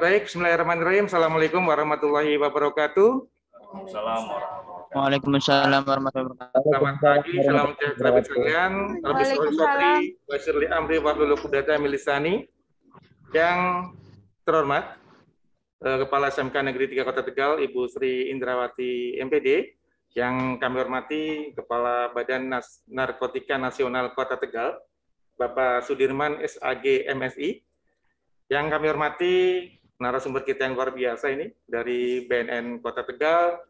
Baik, Bismillahirrahmanirrahim. Assalamualaikum warahmatullahi wabarakatuh. Waalaikumsalam warahmatullahi wabarakatuh. Selamat pagi, salam sejahtera bagi sekalian. Rabbi sholli sodri, wa yassir li amri wahlul 'uqdatam min lisani. Yang terhormat Kepala SMK Negeri 3 Kota Tegal, Ibu Sri Indrawati MPD. Yang kami hormati Kepala Badan Narkotika Nasional Kota Tegal, Bapak Sudirman SAG MSI. Yang kami hormati narasumber kita yang luar biasa ini dari BNN Kota Tegal.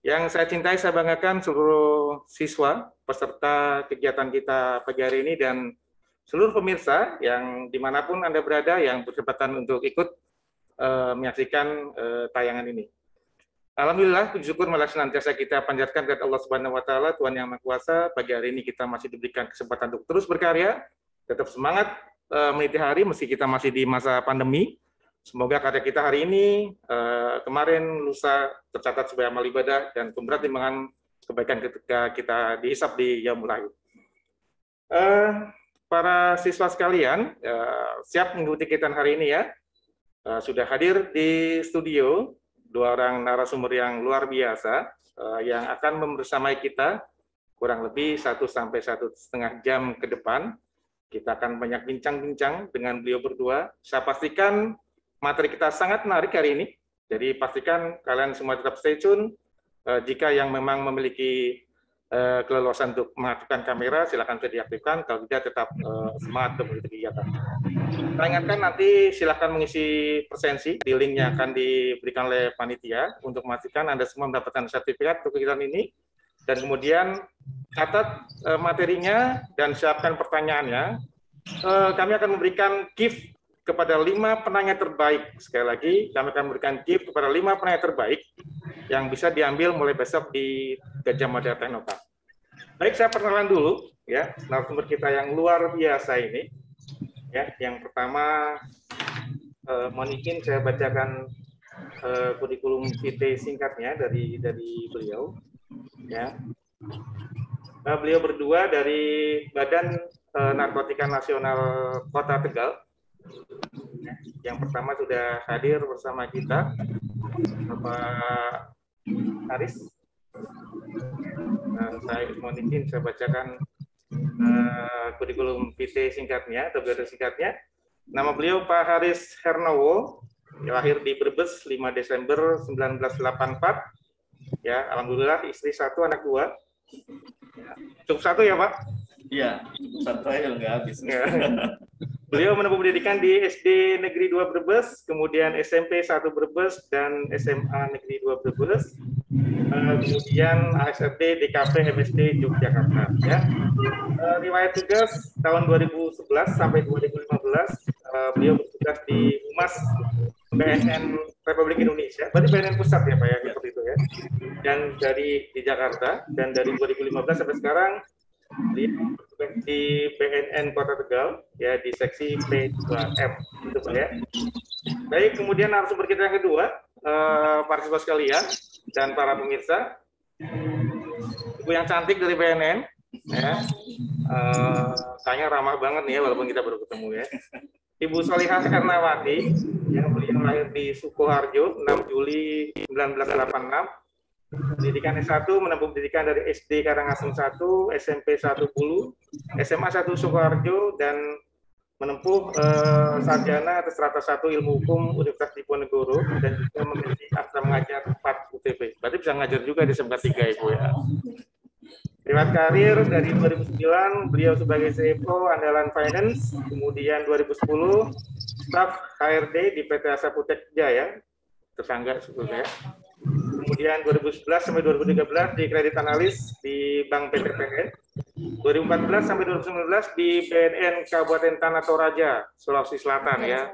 Yang saya cintai, saya banggakan seluruh siswa peserta kegiatan kita pagi hari ini dan seluruh pemirsa yang dimanapun Anda berada yang berkesempatan untuk ikut menyaksikan tayangan ini. Alhamdulillah, puji syukur malah senantiasa kita panjatkan kepada Allah Subhanahu wa Ta'ala, Tuhan yang Maha Kuasa. Pagi hari ini kita masih diberikan kesempatan untuk terus berkarya, tetap semangat meniti hari meski kita masih di masa pandemi. Semoga karya kita hari ini, kemarin, lusa tercatat sebagai amal ibadah dan pemberat timbangan kebaikan ketika kita dihisab di yaumul akhir. Para siswa sekalian, siap mengikuti kegiatan hari ini ya. Sudah hadir di studio dua orang narasumber yang luar biasa yang akan membersamai kita kurang lebih 1 sampai 1,5 jam ke depan. Kita akan banyak bincang-bincang dengan beliau berdua. Saya pastikan materi kita sangat menarik hari ini. Jadi pastikan kalian semua tetap stay tune. Jika yang memang memiliki keleluasan untuk mengaktifkan kamera, silakan bisa diaktifkan. Kalau tidak, tetap semangat untuk mengikuti kegiatan. Saya ingatkan nanti silakan mengisi presensi di link yang akan diberikan oleh panitia untuk memastikan Anda semua mendapatkan sertifikat untuk kegiatan ini. Dan kemudian catat materinya dan siapkan pertanyaannya. Kami akan memberikan gift kepada 5 penanya terbaik. Sekali lagi, kami akan memberikan gift kepada 5 penanya terbaik yang bisa diambil mulai besok di Gajah Mada Technopark. Baik, saya perkenalan dulu ya narasumber kita yang luar biasa ini. Ya, yang pertama, mohon izin saya bacakan kurikulum vitae singkatnya dari beliau. Ya, beliau berdua dari Badan Narkotika Nasional Kota Tegal. Ya, yang pertama sudah hadir bersama kita, Bapak Haris. Saya mohon izin saya bacakan kurikulum vitae singkatnya atau biodata singkatnya. Nama beliau Pak Haris Hernowo, lahir di Brebes 5 Desember 1984. Ya, alhamdulillah istri 1, anak 2. Ya, cukup 1 ya Pak? Iya, cukup 1 aja nggak habis. Ya. Beliau menempuh pendidikan di SD Negeri 2 Brebes, kemudian SMP 1 Brebes dan SMA Negeri 2 Brebes. Kemudian ASRD DKP MSD Yogyakarta. Ya. Riwayat tugas tahun 2011 sampai 2015 beliau bertugas di Humas BNN Republik Indonesia. Berarti BNN pusat ya Pak ya, seperti itu ya. Dan di Jakarta, dan dari 2015 sampai sekarang di BNN Kota Tegal ya, di seksi P2M itu Pak ya. Baik, kemudian narasumber kita yang kedua, para siswa sekalian dan para pemirsa, ibu yang cantik dari BNN ya. Kayaknya ramah banget nih ya walaupun kita baru ketemu ya. Ibu Solihah Ernawati yang beliau lahir di Sukoharjo 6 Juli 1986. Pendidikan S1, menempuh pendidikan dari SD Karangasem 1, SMP 1 Bulu, SMA 1 Sukoharjo, dan menempuh sarjana atas strata 1 Ilmu Hukum Universitas Diponegoro, dan juga memiliki akta mengajar 4 UTP. Berarti bisa ngajar juga di SMK 3 Ibu ya. Riwayat karir dari 2009, beliau sebagai CFO Andalan Finance, kemudian 2010 staf HRD di PT Asaputek Jaya, tetangga sebetulnya. Kemudian 2011 sampai 2013 di kredit analis di Bank PTPN. 2014 sampai 2019 di BNN Kabupaten Tanah Toraja, Sulawesi Selatan ya.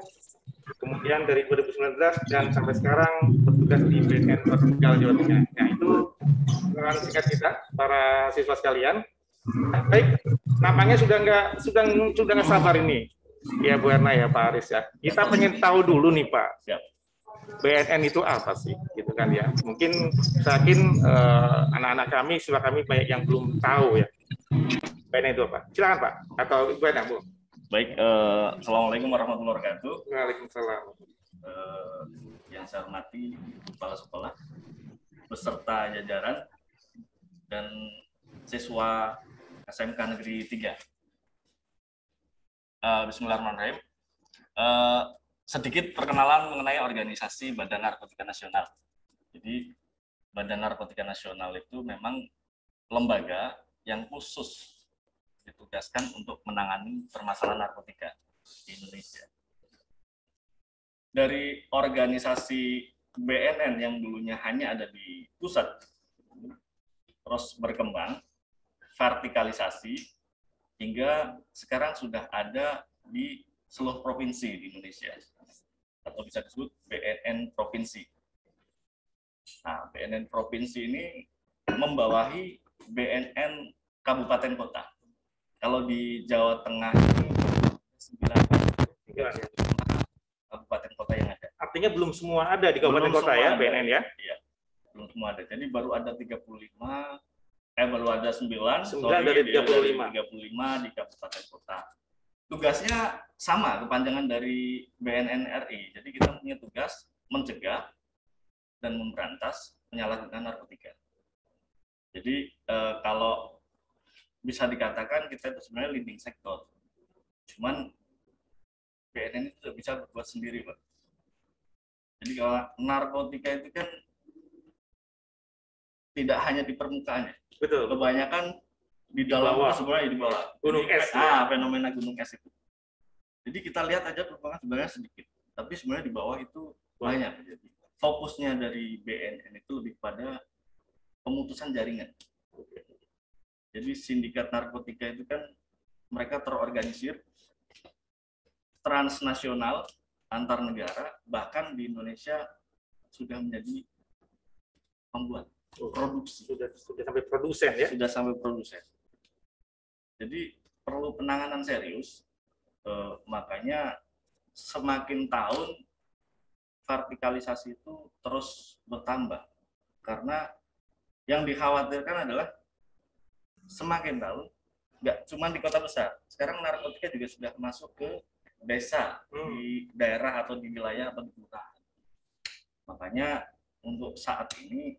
Kemudian dari 2019 dan sampai sekarang bertugas di BNN Kota Tegal, Jawa Tengah. Nah, itu pengalaman singkat kita para siswa sekalian. Baik, nampaknya sudah nggak sabar ini. Ya Bu Erna ya Pak Haris ya. Kita pengen tahu dulu nih Pak. Siap. BNN itu apa sih, gitu kan ya? Mungkin saya yakin anak-anak kami, siswa kami banyak yang belum tahu ya. BNN itu apa? Silakan Pak, atau Ibu Erna Bu. Baik, Assalamualaikum warahmatullahi wabarakatuh. Waalaikumsalam. yang saya hormati kepala sekolah beserta jajaran dan siswa SMK Negeri 3. Bismillahirrahmanirrahim. Sedikit perkenalan mengenai organisasi Badan Narkotika Nasional. Jadi Badan Narkotika Nasional itu memang lembaga yang khusus ditugaskan untuk menangani permasalahan narkotika di Indonesia. Dari organisasi BNN yang dulunya hanya ada di pusat, terus berkembang, vertikalisasi, hingga sekarang sudah ada di seluruh provinsi di Indonesia, atau bisa disebut BNN Provinsi. Nah, BNN Provinsi ini membawahi BNN Kabupaten Kota. Kalau di Jawa Tengah ini 9 kabupaten kota yang ada. Artinya belum semua ada di kabupaten kota ya, BNN ya? Iya, belum semua ada. Jadi baru ada 35, baru ada 9 dari 35. 35 di kabupaten kota. Tugasnya sama, kepanjangan dari BNN RI. Jadi kita punya tugas mencegah dan memberantas penyalahgunaan narkotika. Jadi kalau bisa dikatakan kita itu sebenarnya leading sektor. Cuman BNN itu tidak bisa berbuat sendiri, Pak. Jadi kalau narkotika itu kan tidak hanya di permukaannya. Betul. Kebanyakan di dalam itu sebenarnya di bawah. Gunung es. Fenomena gunung es itu. Jadi kita lihat aja permukaan sebenarnya sedikit, tapi sebenarnya di bawah itu banyak. Jadi fokusnya dari BNN itu lebih pada pemutusan jaringan. Jadi sindikat narkotika itu kan mereka terorganisir transnasional antar negara, bahkan di Indonesia sudah menjadi pembuat produksi, sudah sampai produsen ya. Sudah sampai produsen. Jadi perlu penanganan serius. Makanya semakin tahun vertikalisasi itu terus bertambah, karena yang dikhawatirkan adalah semakin tahun nggak cuma di kota besar, sekarang narkotika juga sudah masuk ke desa, di daerah atau di wilayah atau di kelurahan. Makanya untuk saat ini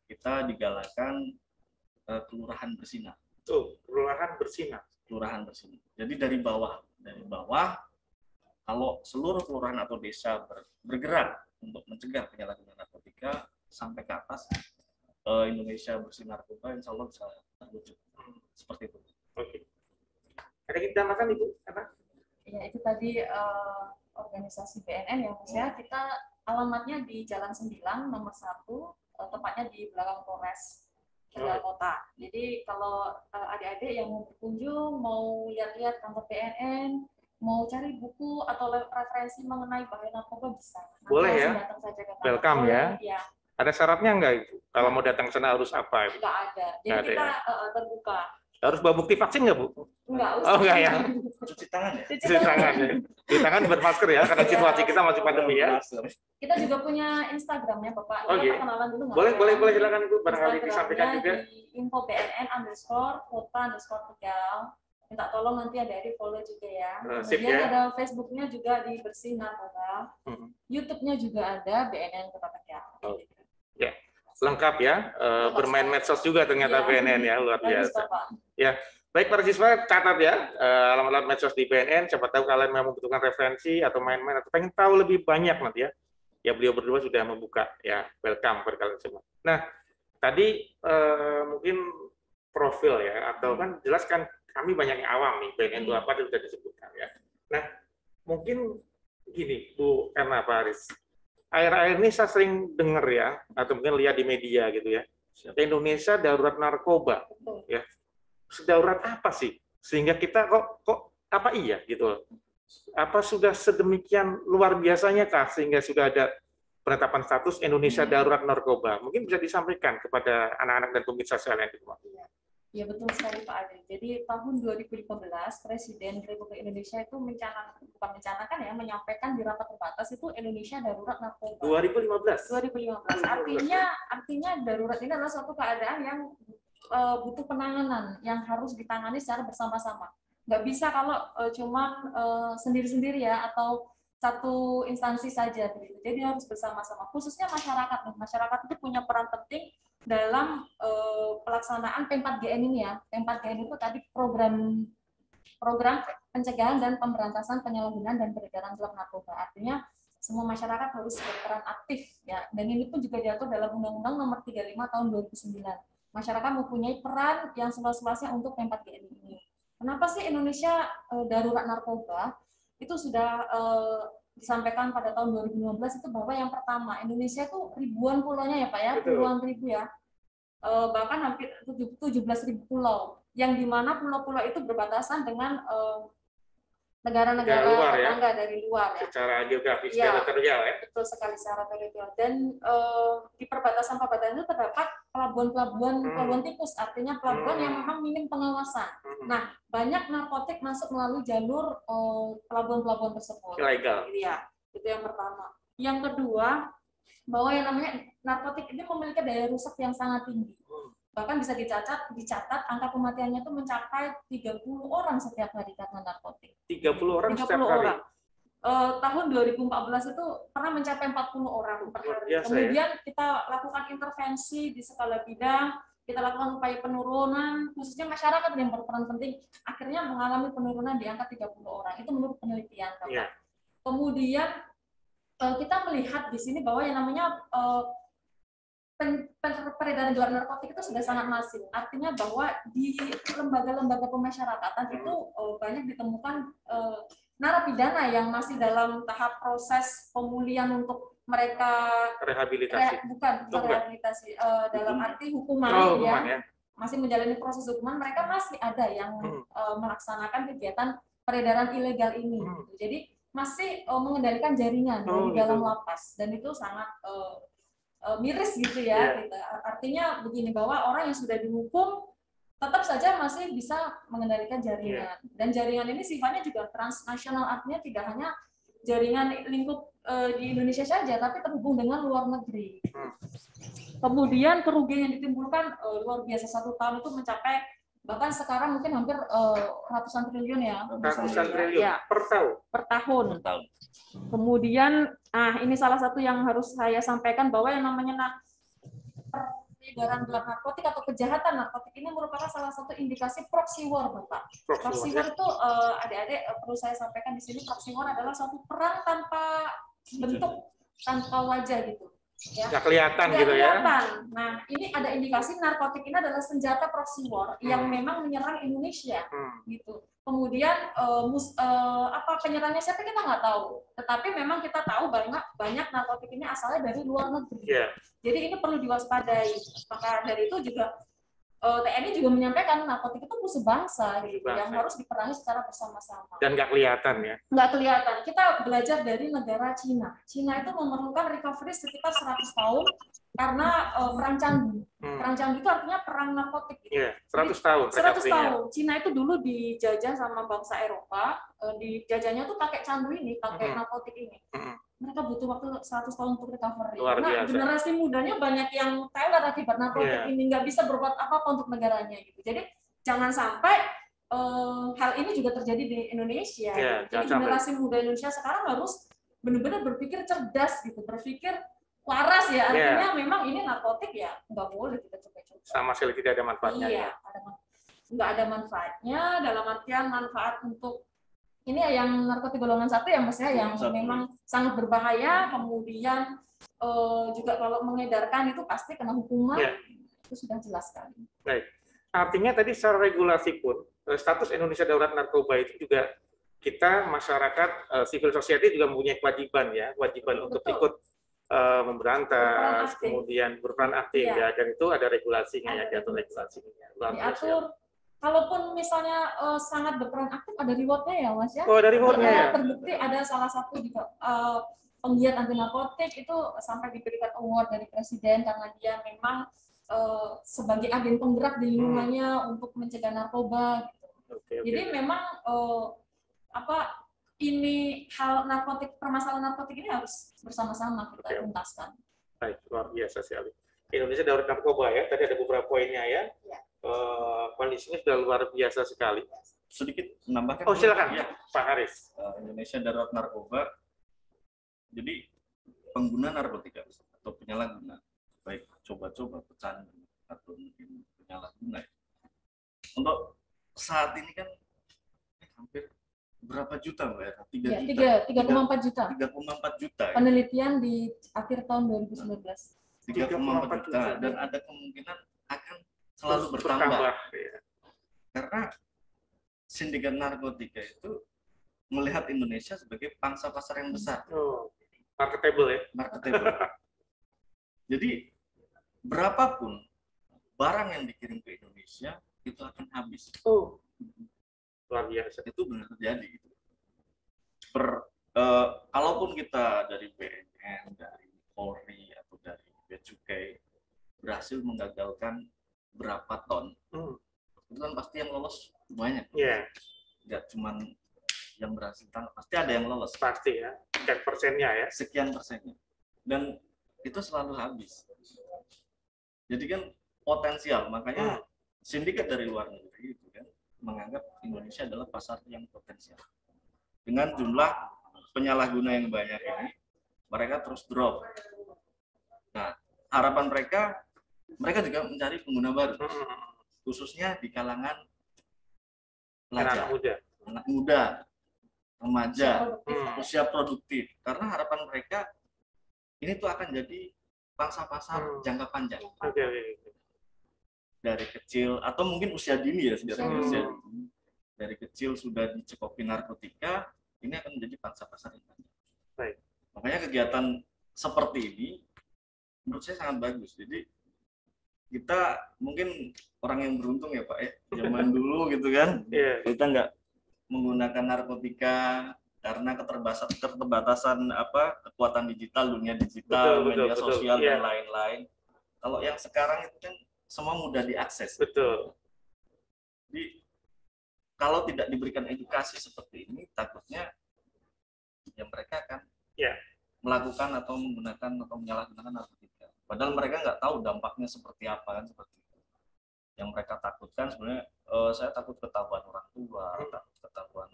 kita digalakkan kelurahan bersinar. Kelurahan bersinar. Kelurahan bersinar. Jadi dari bawah kalau seluruh kelurahan atau desa bergerak untuk mencegah penyalahgunaan narkotika sampai ke atas, Indonesia bersih narkoba insya Allah bisa terwujud. Seperti itu. Oke. Ada kita makan Ibu? Apa? Ya, itu tadi organisasi BNN ya, Mas ya. Kita alamatnya di Jalan 9 nomor 1, tepatnya di belakang Polres Tegal Kota. Jadi kalau adik-adik yang mau berkunjung, mau lihat-lihat kantor BNN, mau cari buku atau referensi mengenai bahaya narkoba bisa. Boleh ya? Datang saja ke Welcome ya. Ya. Ada syaratnya nggak Ibu? Kalau mau datang ke sana harus apa? Ibu? Nggak ada. Jadi kita terbuka. Harus bawa bukti vaksin nggak Bu? Enggak usah. Oh enggak ya? Cuci tangan ya? Cuci tangan ya. Cuci tangan bermasker ya, karena situasi kita masih pandemi ya. Kita juga punya Instagramnya Bapak. Oh iya. Kenalan dulu nggak? Boleh silakan Ibu, barangkali disampaikan juga. Di info BNN_kota_Tegal. Minta tolong nanti ada follow juga ya. Kemudian ya. ada Facebooknya juga di Bersih Narkoba. YouTube-nya juga ada BNN Kota Tegal. Oh. Ya, lengkap ya. Bermain medsos juga ternyata ya. BNN ya, luar biasa. Ya, baik para siswa, catat ya alamat medsos di BNN. Siapa tahu kalian membutuhkan referensi atau main-main atau pengen tahu lebih banyak nanti ya. Ya beliau berdua sudah membuka ya. Welcome kepada kalian semua. Nah, tadi mungkin profil ya, atau kan jelaskan kami banyak yang awam nih, BNN itu apa sudah disebutkan ya. Nah, mungkin gini, Bu Erna, Pak Aris, akhir-akhir ini saya sering dengar ya, atau mungkin lihat di media gitu ya, Indonesia darurat narkoba, ya. Sedarurat apa sih? Sehingga kita kok apa iya gitu? Apa sudah sedemikian luar biasanya kah sehingga sudah ada penetapan status Indonesia darurat narkoba? Mungkin bisa disampaikan kepada anak-anak dan pemirsa sekalian di rumah. Ya betul sekali Pak Ade. Jadi tahun 2015 Presiden Republik Indonesia itu menyampaikan di rapat terbatas itu Indonesia darurat narkoba. 2015. Artinya darurat ini adalah suatu keadaan yang butuh penanganan yang harus ditangani secara bersama-sama. Nggak bisa kalau cuman sendiri-sendiri ya, atau satu instansi saja begitu. Jadi harus bersama-sama. Khususnya masyarakat. Masyarakat itu punya peran penting dalam pelaksanaan P4GN ini ya. P4GN itu tadi program pencegahan dan pemberantasan penyalahgunaan dan peredaran gelap narkoba. Artinya semua masyarakat harus berperan aktif ya. Dan ini pun juga diatur dalam Undang-Undang Nomor 35 Tahun 2009. Masyarakat mempunyai peran yang seluas-luasnya untuk P4GN ini. Kenapa sih Indonesia darurat narkoba? Itu sudah disampaikan pada tahun 2015 itu bahwa yang pertama Indonesia itu ribuan pulaunya ya Pak ya, puluhan ribu ya. Bahkan hampir 17.000 pulau, yang dimana pulau-pulau itu berbatasan dengan negara-negara tetangga dari luar ya. Secara geografis ya, teritorial ya. Betul sekali secara teritorial. Dan di perbatasan-perbatasan itu terdapat pelabuhan tikus, artinya pelabuhan yang memang minim pengawasan. Nah, banyak narkotik masuk melalui jalur pelabuhan-pelabuhan tersebut. Ilegal. Iya, itu yang pertama. Yang kedua, bahwa yang namanya narkotik ini memiliki daya rusak yang sangat tinggi. Bahkan bisa dicatat angka kematiannya itu mencapai 30 orang setiap hari karena narkotik. 30 orang setiap hari. Tahun 2014 itu pernah mencapai 40 orang per hari. Kemudian kita lakukan intervensi di segala bidang, kita lakukan upaya penurunan, khususnya masyarakat yang berperan penting, akhirnya mengalami penurunan di angka 30 orang. Itu menurut penelitian. Yeah. Kemudian kita melihat di sini bahwa yang namanya peredaran gelap narkotik itu sudah sangat masif. Artinya bahwa di lembaga-lembaga pemasyarakatan itu banyak ditemukan narapidana yang masih dalam tahap proses pemulihan untuk mereka rehabilitasi. Bukan rehabilitasi dalam arti hukuman, ya. Masih menjalani proses hukuman, mereka masih ada yang melaksanakan kegiatan peredaran ilegal ini. Jadi masih mengendalikan jaringan di dalam lapas, dan itu sangat miris gitu ya. Gitu. Artinya begini, bahwa orang yang sudah dihukum tetap saja masih bisa mengendalikan jaringan. Dan jaringan ini sifatnya juga transnasional, artinya tidak hanya jaringan lingkup di Indonesia saja, tapi terhubung dengan luar negeri. Kemudian kerugian yang ditimbulkan luar biasa, 1 tahun itu mencapai, bahkan sekarang mungkin hampir ratusan triliun ya. Ratusan triliun per tahun. Kemudian, ini salah satu yang harus saya sampaikan, bahwa yang namanya peredaran gelap narkotik atau kejahatan narkotik ini merupakan salah satu indikasi proxy war, Bapak. Proxy war itu, adik-adik perlu saya sampaikan di sini, proxy war adalah suatu perang tanpa bentuk, tanpa wajah gitu. Ya. Nggak kelihatan gitu ya. Nah, ini ada indikasi narkotik ini adalah senjata proxy war yang memang menyerang Indonesia, gitu. Kemudian penyerangnya siapa kita nggak tahu. Tetapi memang kita tahu banyak narkotik ini asalnya dari luar negeri. Jadi ini perlu diwaspadai. Maka dari itu juga TNI juga menyampaikan narkotik itu musuh bangsa, gitu, yang harus diperangi secara bersama-sama. Dan nggak kelihatan ya? Nggak kelihatan. Kita belajar dari negara Cina. Cina itu memerlukan recovery sekitar 100 tahun karena perang Canggu. Perang Canggu itu artinya perang narkotik. Gitu. 100 tahun. 100 tahun. Cina itu dulu dijajah sama bangsa Eropa. Dijajahnya tuh pakai candu ini, pakai narkotik ini. Mereka butuh waktu 100 tahun untuk recovery. Nah, generasi mudanya banyak yang teler akibat narkotik ini, nggak bisa berbuat apa-apa untuk negaranya gitu. Jadi jangan sampai hal ini juga terjadi di Indonesia. Gitu. Jadi generasi muda Indonesia sekarang harus benar-benar berpikir cerdas gitu, berpikir waras ya. Artinya memang ini narkotik ya nggak boleh kita coba-coba. Sama sekali tidak ada manfaatnya. Iya, nggak ada manfaatnya, dalam artian manfaat untuk ini yang narkotik golongan 1 ya Mas ya, yang memang sangat berbahaya. Kemudian juga kalau mengedarkan itu pasti kena hukuman. Itu sudah jelas sekali. Baik. Artinya tadi secara regulasi pun status Indonesia darurat narkoba itu juga kita masyarakat civil society juga mempunyai kewajiban ya, untuk ikut memberantas, kemudian berperan aktif ya, dan itu ada regulasinya ya, diatur regulasinya. Diatur. Kalaupun misalnya sangat berperan aktif, ada reward-nya ya, Mas ya? Oh, ada reward-nya ya? Terbukti ada salah satu juga penggiat anti narkotik itu sampai diberikan award dari Presiden karena dia memang sebagai agen penggerak di lingkungannya untuk mencegah narkoba. Gitu. Jadi memang ini hal narkotik, permasalahan narkotik ini harus bersama-sama kita tuntaskan. Baik, luar biasa sekali. Indonesia darurat narkoba ya, tadi ada beberapa poinnya ya. Kondisinya sudah luar biasa sekali. Sedikit menambahkan. Oh silakan, ya, Pak Haris. Indonesia darurat narkoba Jadi pengguna narkotika atau penyalahguna, baik coba-coba, pecandu, atau mungkin penyalahguna, untuk saat ini kan hampir berapa juta Mbak Era? 3 juta. 3,4 juta. 3,4 juta. Ya? Penelitian di akhir tahun 2019. 3,4 juta dan ada kemungkinan akan selalu bertambah. Ya. Karena sindikat narkotika itu melihat Indonesia sebagai pangsa pasar yang besar. Oh, marketable ya. Marketable. Jadi berapapun barang yang dikirim ke Indonesia itu akan habis. Oh, luar biasa. Itu benar terjadi. Kalaupun kita dari BNN, dari Polri atau dari Bea Cukai berhasil menggagalkan berapa ton, itu kan pasti yang lolos banyak. Iya. Nggak cuman yang berhasil tangkap, pasti ada yang lolos. Pasti ya. Sekian persennya ya. Sekian persennya. Dan itu selalu habis. Jadi kan potensial, makanya sindikat dari luar negeri itu kan menganggap Indonesia adalah pasar yang potensial. Dengan jumlah penyalahguna yang banyak ini, mereka terus drop. Nah, harapan mereka juga mencari pengguna baru, khususnya di kalangan pelajar, anak muda, remaja, usia produktif. Karena harapan mereka ini tuh akan jadi pangsa pasar jangka panjang. Dari kecil atau mungkin usia dini ya, usia dini. Dari kecil sudah dicekoki narkotika, ini akan menjadi pangsa pasar yang panjang. Baik. Makanya kegiatan seperti ini menurut saya sangat bagus. Jadi kita mungkin orang yang beruntung ya Pak ya, zaman dulu gitu kan, kita nggak menggunakan narkotika karena keterbatasan kekuatan digital, dunia digital, media sosial dan lain-lain. Kalau yang sekarang itu kan semua mudah diakses. Betul. Jadi kalau tidak diberikan edukasi seperti ini, takutnya ya mereka akan melakukan atau menggunakan atau menyalahgunakan narkotika. Padahal mereka nggak tahu dampaknya seperti apa kan, seperti itu. Yang mereka takutkan sebenarnya, saya takut ketahuan orang tua, takut ketahuan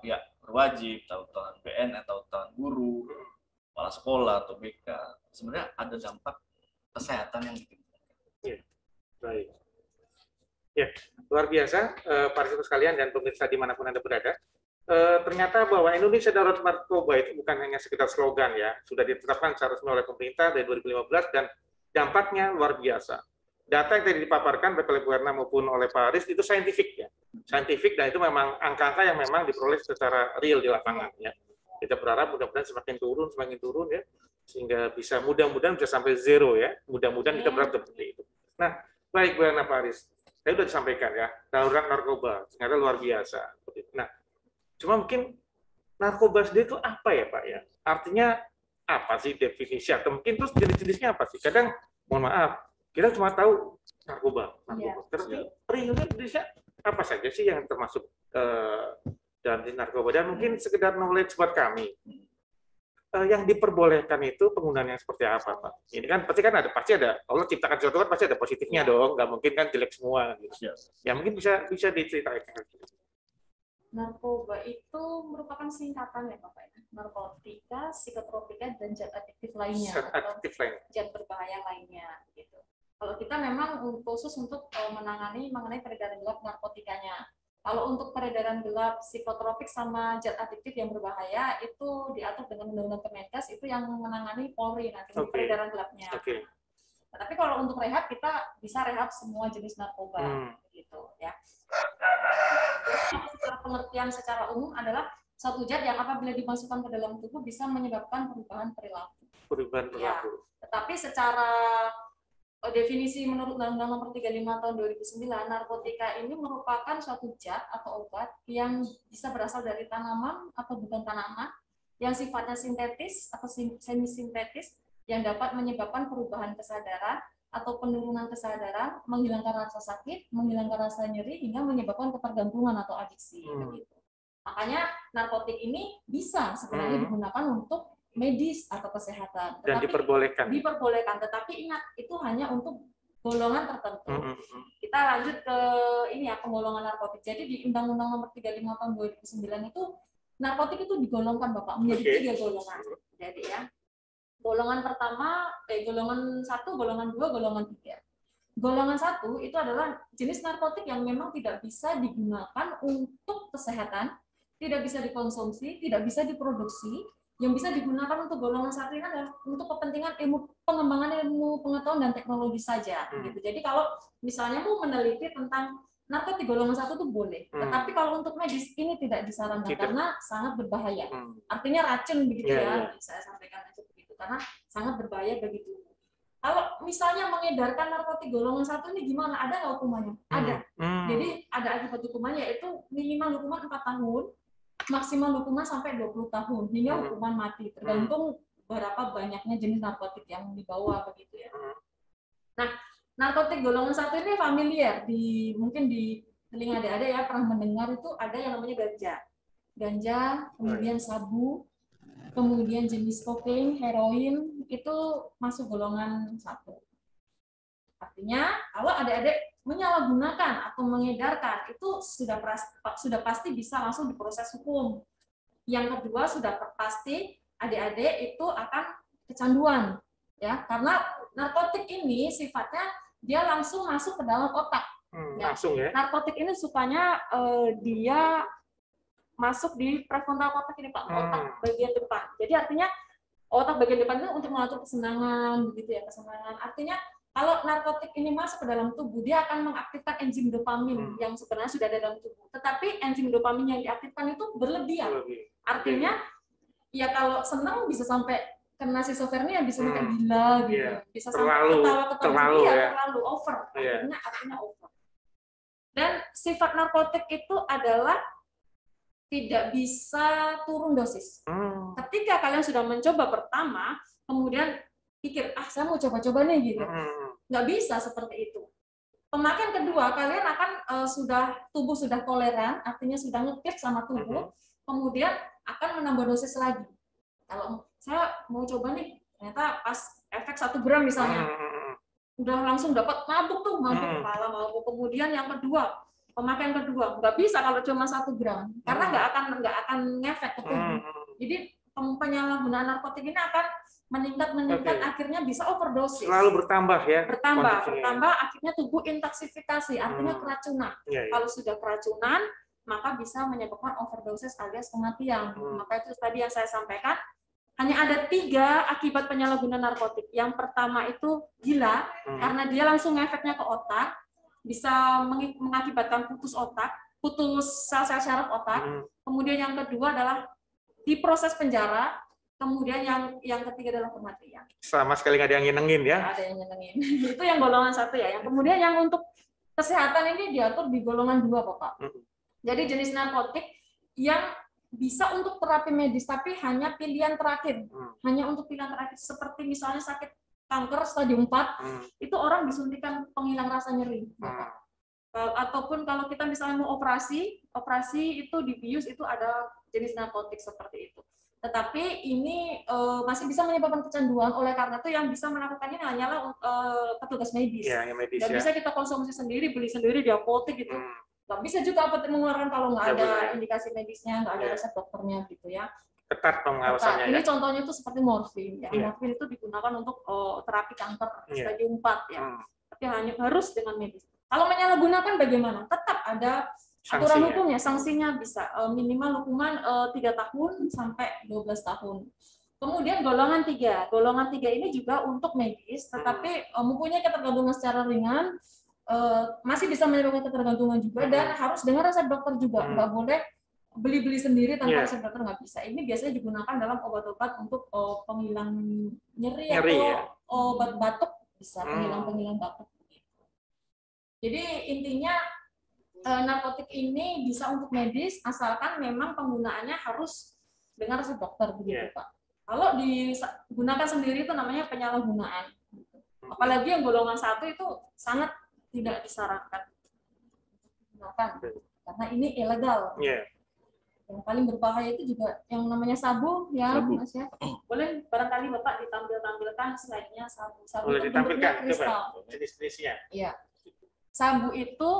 pihak berwajib, ketahuan BNN, ketahuan guru, kepala sekolah atau BK. Sebenarnya ada dampak kesehatan yang ditimbulkan. Baik. Ya, luar biasa, para sekalian dan pemirsa dimanapun Anda berada. Ternyata bahwa Indonesia darurat narkoba itu bukan hanya sekedar slogan ya, sudah ditetapkan secara resmi oleh pemerintah dari 2015 dan dampaknya luar biasa. Data yang tadi dipaparkan baik oleh Bu Erna maupun oleh Pak Aris itu saintifik ya, saintifik dan itu memang angka-angka yang memang diperoleh secara real di lapangan ya. Kita berharap mudah-mudahan semakin turun ya, sehingga bisa mudah-mudahan bisa sampai zero ya, mudah-mudahan kita berharap seperti itu. Nah, baik Bu Erna, Pak Aris, saya sudah disampaikan ya, darurat narkoba ternyata luar biasa. Nah, cuma mungkin narkoba sendiri itu apa ya Pak ya? Artinya apa sih definisi atau mungkin terus jenis-jenisnya apa sih? Kadang mohon maaf, kita cuma tahu narkoba. Tapi realnya jenisnya apa saja sih yang termasuk dalam jenis narkoba? Dan mungkin sekedar knowledge buat kami. Yang diperbolehkan itu penggunaannya seperti apa, Pak? Ini kan pasti ada. Allah ciptakan sesuatu kan pasti ada positifnya dong, nggak mungkin kan jelek semua. Gitu. Ya mungkin bisa diceritakan. Narkoba itu merupakan singkatan ya Bapak ya. Narkotika, psikotropika, dan zat adiktif lainnya. Zat berbahaya lainnya. Gitu. Kalau kita memang khusus untuk mengenai peredaran gelap narkotikanya. Kalau untuk peredaran gelap psikotropik sama zat adiktif yang berbahaya itu diatur dengan Undang-Undang Kemenkes, itu yang menangani Polri nanti peredaran gelapnya. Nah, tapi kalau untuk rehab kita bisa rehab semua jenis narkoba gitu ya. Secara pengertian secara umum adalah suatu zat yang apabila dimasukkan ke dalam tubuh bisa menyebabkan perubahan perilaku. Ya, tetapi secara definisi menurut Undang-Undang Nomor 35 Tahun 2009, narkotika ini merupakan suatu zat atau obat yang bisa berasal dari tanaman atau bukan tanaman, yang sifatnya sintetis atau semi-sintetis, yang dapat menyebabkan perubahan kesadaran atau penurunan kesadaran, menghilangkan rasa sakit, menghilangkan rasa nyeri, hingga menyebabkan ketergantungan atau adiksi. Begitu. Makanya narkotik ini bisa sebenarnya digunakan untuk medis atau kesehatan. Dan diperbolehkan. Tetapi ingat, itu hanya untuk golongan tertentu. Kita lanjut ke ini ya, penggolongan narkotik. Jadi di Undang-Undang Nomor 35 Tahun 2009 itu narkotik itu digolongkan Bapak menjadi 3 golongan. Jadi ya, golongan pertama, golongan 1, golongan 2, golongan 3. Golongan 1 itu adalah jenis narkotik yang memang tidak bisa digunakan untuk kesehatan, tidak bisa dikonsumsi, tidak bisa diproduksi. Yang bisa digunakan untuk golongan 1 ini adalah untuk kepentingan pengembangan ilmu pengetahuan dan teknologi saja. Gitu. Jadi kalau misalnya mau meneliti tentang narkotik golongan 1 itu boleh, tetapi kalau untuk medis ini tidak disarankan karena sangat berbahaya. Artinya racun begitu ya, saya sampaikan aja begitu karena sangat berbahaya bagi tubuh. Kalau misalnya mengedarkan narkotik golongan 1 ini gimana? Ada nggak hukumannya? Ada. Jadi ada akibat hukumannya yaitu minimal hukuman 4 tahun, maksimal hukuman sampai 20 tahun hingga hukuman mati, tergantung berapa banyaknya jenis narkotik yang dibawa begitu ya. Nah, narkotik golongan 1 ini familiar mungkin di telinga adik-adik ya pernah mendengar itu ada yang namanya ganja, kemudian sabu, kemudian jenis kokain, heroin itu masuk golongan 1. Artinya kalau adik-adik menyalahgunakan atau mengedarkan itu sudah pasti bisa langsung diproses hukum. Yang kedua sudah pasti adik-adik itu akan kecanduan ya karena narkotik ini sifatnya dia langsung masuk ke dalam otak. Langsung ya. Narkotik ini sukanya dia masuk di prefrontal cortex ini Pak, otak bagian depan. Jadi artinya otak bagian depan itu untuk mengatur kesenangan begitu ya, kesenangan. Artinya kalau narkotik ini masuk ke dalam tubuh, dia akan mengaktifkan enzim dopamin yang sebenarnya sudah ada dalam tubuh. Tetapi enzim dopamin yang diaktifkan itu berlebihan. Artinya ya kalau senang bisa sampai kena schizophrenia, bisa sampai gila gitu. Bisa sampai ketawa-ketawa terlalu over. Artinya over. Dan sifat narkotik itu adalah tidak bisa turun dosis. Ketika kalian sudah mencoba pertama, kemudian pikir, saya mau coba-coba nih gitu. Nggak bisa seperti itu. Pemakaian kedua, kalian akan tubuh sudah toleran, artinya sudah ngeklik sama tubuh, kemudian akan menambah dosis lagi. Kalau saya mau coba nih, ternyata pas efek 1 gram misalnya, udah langsung dapat mabuk kepala mabuk. Kemudian yang kedua, pemakaian kedua nggak bisa kalau cuma 1 gram karena nggak akan ngefek ke tubuh. Jadi penyalahgunaan narkotik ini akan meningkat akhirnya bisa overdosis. Selalu bertambah ya. Bertambah akhirnya tubuh intoksifikasi artinya keracunan. Kalau sudah keracunan maka bisa menyebabkan overdosis alias kematian. Maka itu tadi yang saya sampaikan hanya ada 3 akibat penyalahgunaan narkotik. Yang pertama itu gila karena dia langsung ngefeknya ke otak. Bisa mengakibatkan putus sel-sel syaraf otak. Kemudian yang kedua adalah di proses penjara. Kemudian yang ketiga adalah kematian. Sama sekali nggak ada yang nyenengin ya? Nggak ada yang nyenengin. Itu yang golongan 1 ya. Yang kemudian yang untuk kesehatan ini diatur di golongan 2 Bapak. Jadi jenis narkotik yang bisa untuk terapi medis tapi hanya pilihan terakhir. Hanya untuk pilihan terakhir seperti misalnya sakit kanker stadium 4 itu orang disuntikan penghilang rasa nyeri. Ataupun kalau kita misalnya mau operasi itu dibius itu ada jenis narkotik seperti itu. Tetapi ini masih bisa menyebabkan kecanduan, oleh karena itu yang bisa melakukan ini hanyalah petugas medis. Nggak bisa kita konsumsi sendiri, beli sendiri di apotek gitu. Nggak bisa juga apotek mengeluarkan kalau nggak ada indikasi medisnya, nggak ada resep dokternya gitu ya. Ketat pengawasannya. Ini contohnya itu seperti morfin. Ya. Morfin itu digunakan untuk terapi kanker stadium 4 ya. Tapi hanya harus dengan medis. Kalau menyalahgunakan bagaimana? Tetap ada aturan hukumnya, sanksinya bisa minimal hukuman 3 tahun sampai 12 tahun. Kemudian golongan 3. Golongan 3 ini juga untuk medis, tetapi mempunyai ketergantungan secara ringan, masih bisa menyebabkan ketergantungan juga dan harus dengan resep dokter juga. Nggak boleh beli-beli sendiri tanpa resep dokter, nggak bisa. Ini biasanya digunakan dalam obat-obat untuk penghilang nyeri atau obat batuk, bisa penghilang batuk. Jadi intinya narkotik ini bisa untuk medis asalkan memang penggunaannya harus dengan resep dokter begitu Pak. Kalau digunakan sendiri itu namanya penyalahgunaan. Apalagi yang golongan 1 itu sangat tidak disarankan digunakan karena ini ilegal. Yang paling berbahaya itu juga yang namanya sabu ya, Mas ya. Boleh barangkali Bapak ditampilkan slide-nya sabu. Sabu boleh itu bentuknya ditampilkan kristal. jenis-jenisnya. Iya. Sabu itu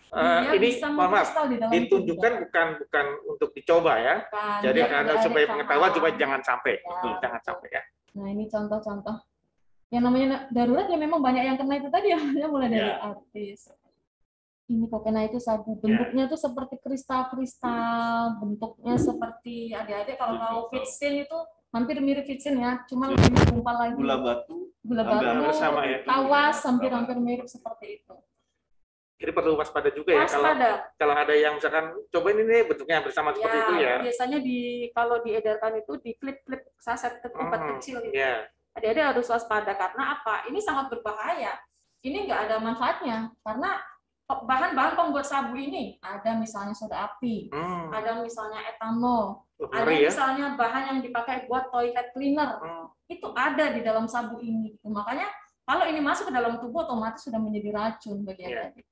Dia Ini bisa mohon maaf, mengkristal di dalam ditunjukkan tubuh. bukan untuk dicoba ya. Bukan. Jadi Dia karena tidak supaya ada pengetahuan cuma rekaman. jangan sampai, Ya, betul, jangan betul. sampai ya. Nah, ini contoh-contoh. Yang namanya darurat ya memang banyak yang kena itu tadi ya, mulai dari Ya. artis. Ini kok kena itu sabu. Ya. Bentuknya tuh seperti kristal-kristal, bentuknya seperti adik-adik kalau Betul, tahu betul. Vitsin itu hampir mirip Vitsin ya, cuma lebih menggumpal lagi. Gula batu, Gula hampir batu, sama ya. tawas, hampir mirip seperti itu. Jadi perlu waspada juga ya Waspada. kalau ada yang misalkan cobain ini bentuknya hampir sama seperti itu ya. Biasanya kalau diedarkan itu di klip-klip saset obat kecil gitu. Ya. Adik-adik harus waspada karena apa? Ini sangat berbahaya. Ini nggak ada manfaatnya karena bahan-bahan pembuat sabu ini ada misalnya soda api, ada misalnya etanol, ada misalnya bahan yang dipakai buat toilet cleaner. Itu ada di dalam sabu ini. Makanya kalau ini masuk ke dalam tubuh otomatis sudah menjadi racun bagi adik-adik.